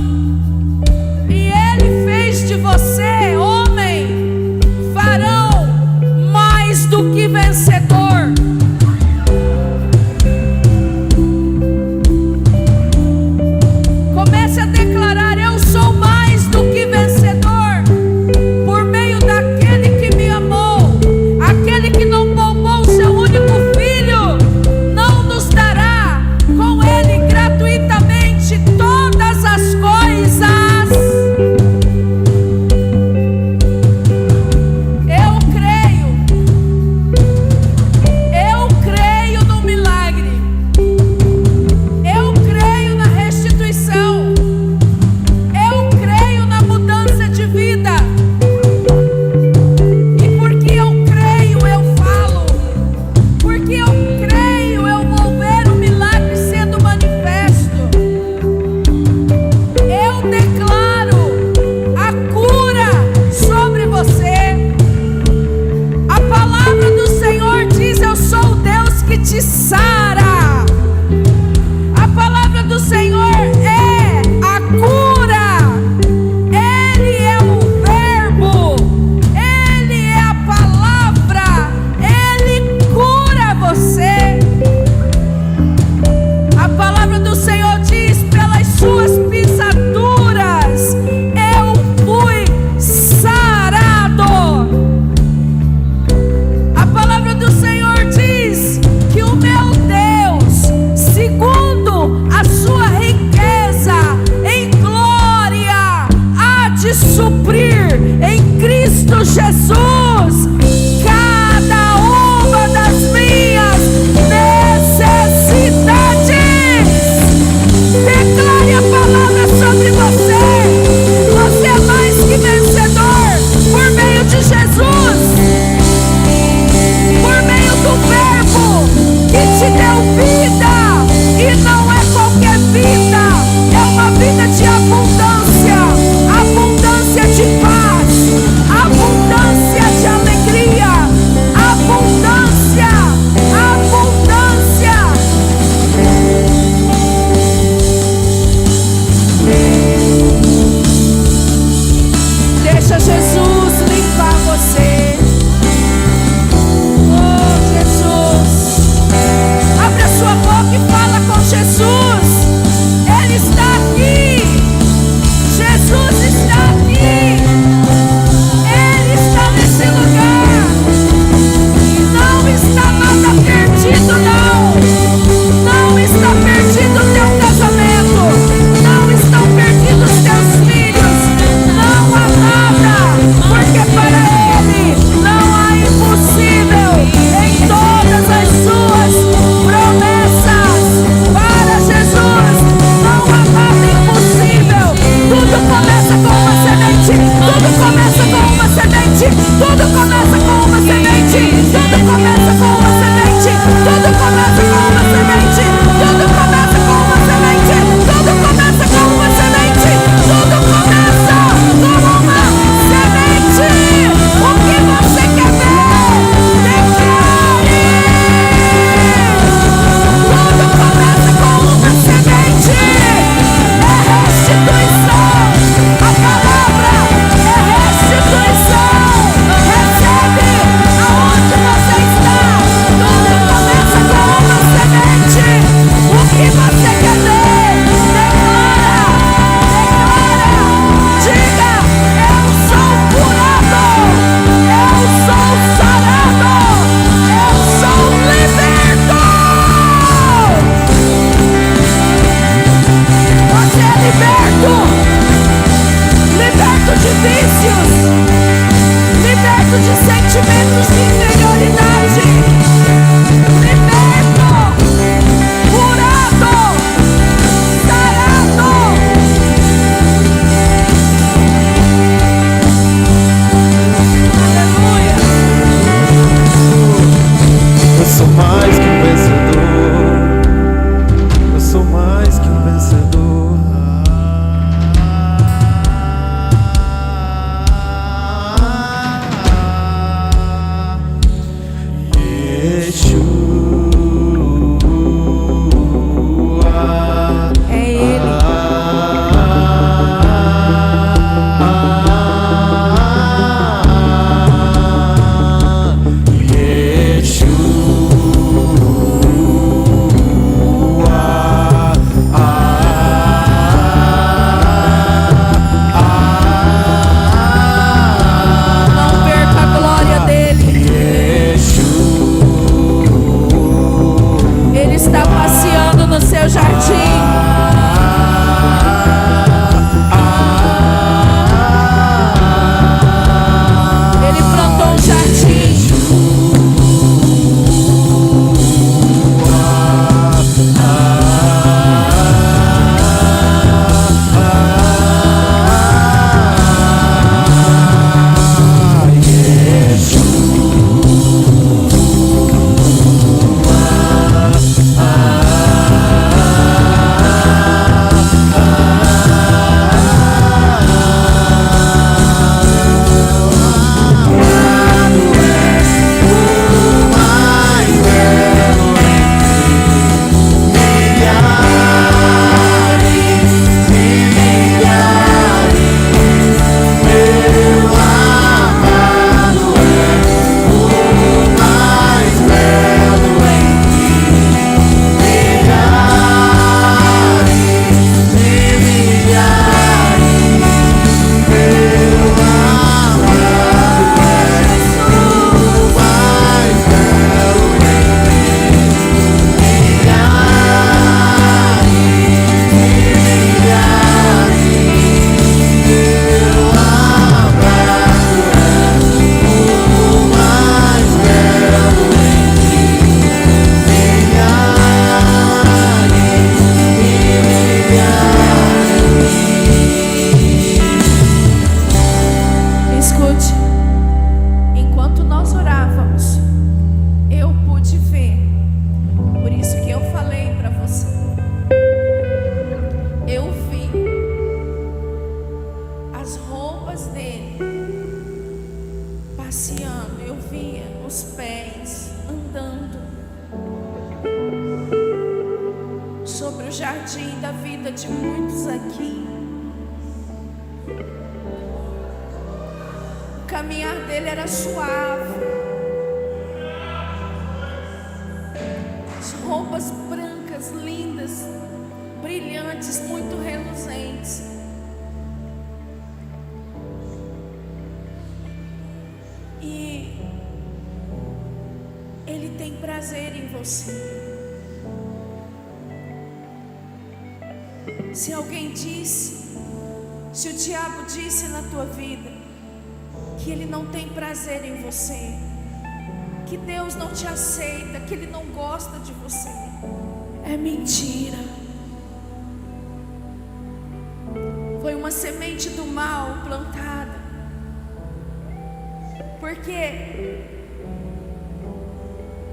teu jardim. Ele plantou um jardim. Se alguém disse, se o diabo disse na tua vida que ele não tem prazer em você, que Deus não te aceita, que Ele não gosta de você, é mentira. Foi uma semente do mal plantada, porque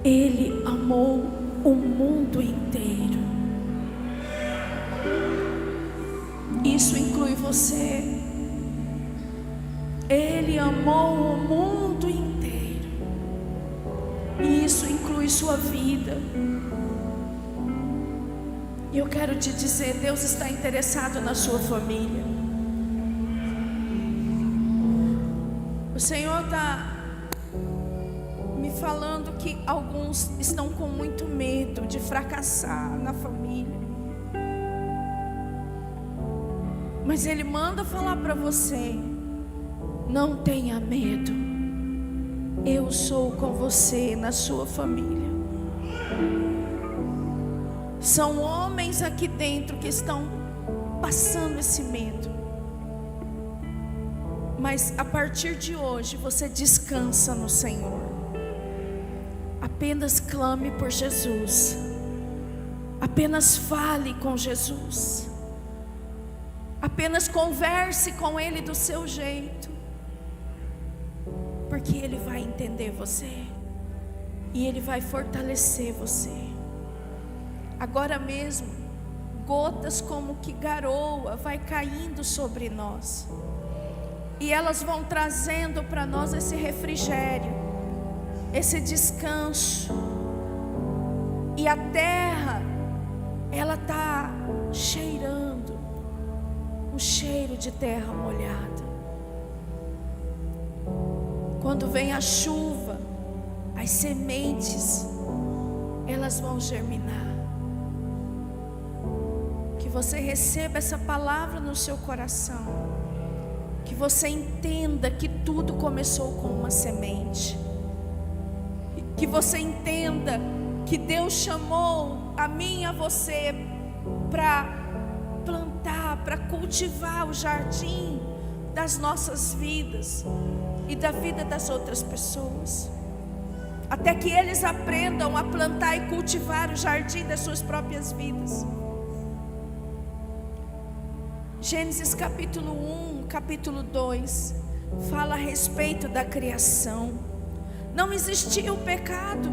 Ele amou o mundo inteiro. Isso inclui você. Ele amou o mundo inteiro. E isso inclui sua vida. E eu quero te dizer, Deus está interessado na sua família. O Senhor está me falando que alguns estão com muito medo de fracassar na família. Mas Ele manda falar para você: não tenha medo, eu sou com você na sua família. São homens aqui dentro que estão passando esse medo, mas a partir de hoje você descansa no Senhor. Apenas clame por Jesus, apenas fale com Jesus. Apenas converse com Ele do seu jeito, porque Ele vai entender você e Ele vai fortalecer você. Agora mesmo, gotas como que garoa vai caindo sobre nós, e elas vão trazendo para nós esse refrigério, esse descanso. E a terra, ela está cheirando um cheiro de terra molhada. Quando vem a chuva, as sementes, elas vão germinar. Que você receba essa palavra no seu coração, que você entenda que tudo começou com uma semente, que você entenda que Deus chamou a mim e a você para plantar, para cultivar o jardim das nossas vidas e da vida das outras pessoas, até que eles aprendam a plantar e cultivar o jardim das suas próprias vidas. Gênesis capítulo 1, capítulo 2 fala a respeito da criação. Não existia o pecado.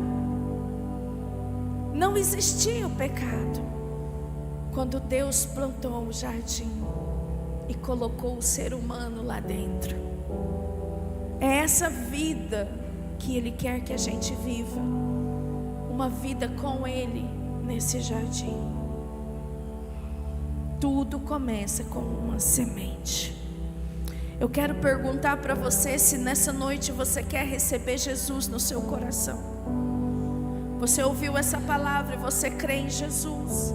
Não existia o pecado quando Deus plantou o jardim e colocou o ser humano lá dentro. É essa vida que Ele quer que a gente viva, uma vida com Ele nesse jardim. Tudo começa com uma semente. Eu quero perguntar para você se nessa noite você quer receber Jesus no seu coração. Você ouviu essa palavra e você crê em Jesus,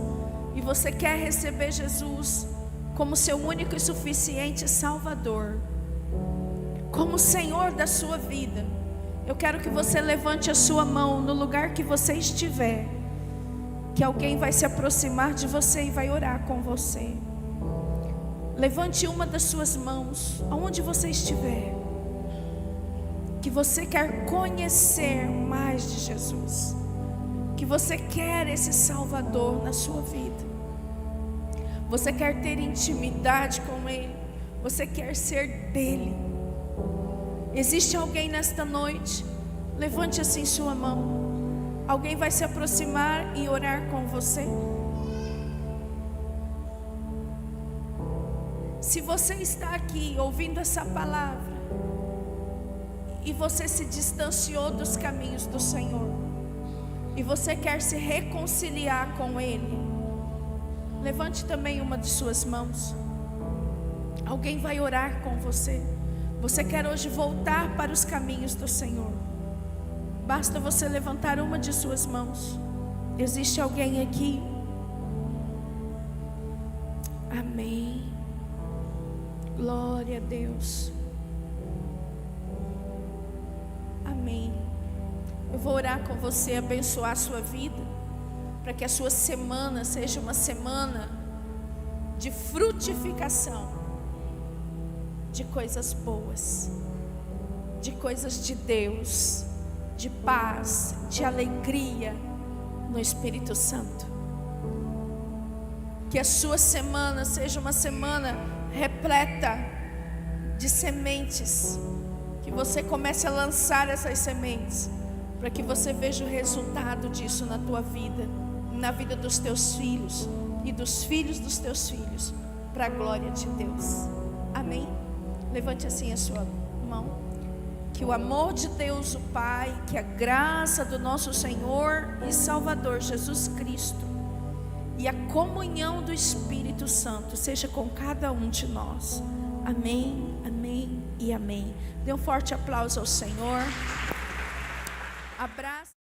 e você quer receber Jesus como seu único e suficiente Salvador, como Senhor da sua vida. Eu quero que você levante a sua mão no lugar que você estiver, que alguém vai se aproximar de você e vai orar com você. Levante uma das suas mãos, aonde você estiver, que você quer conhecer mais de Jesus, que você quer esse Salvador na sua vida, você quer ter intimidade com Ele, você quer ser dele. Existe alguém nesta noite? Levante assim sua mão. Alguém vai se aproximar e orar com você. Se você está aqui ouvindo essa palavra e você se distanciou dos caminhos do Senhor e você quer se reconciliar com Ele, levante também uma de suas mãos. Alguém vai orar com você. Você quer hoje voltar para os caminhos do Senhor. Basta você levantar uma de suas mãos. Existe alguém aqui? Amém. Glória a Deus. Amém. Eu vou orar com você, abençoar a sua vida, para que a sua semana seja uma semana de frutificação, de coisas boas, de coisas de Deus, de paz, de alegria no Espírito Santo. Que a sua semana seja uma semana repleta de sementes, que você comece a lançar essas sementes, para que você veja o resultado disso na tua vida, na vida dos teus filhos e dos filhos dos teus filhos, para a glória de Deus. Amém? Levante assim a sua mão. Que o amor de Deus o Pai, que a graça do nosso Senhor e Salvador Jesus Cristo e a comunhão do Espírito Santo seja com cada um de nós. Amém, amém e amém. Dê um forte aplauso ao Senhor. Abraço.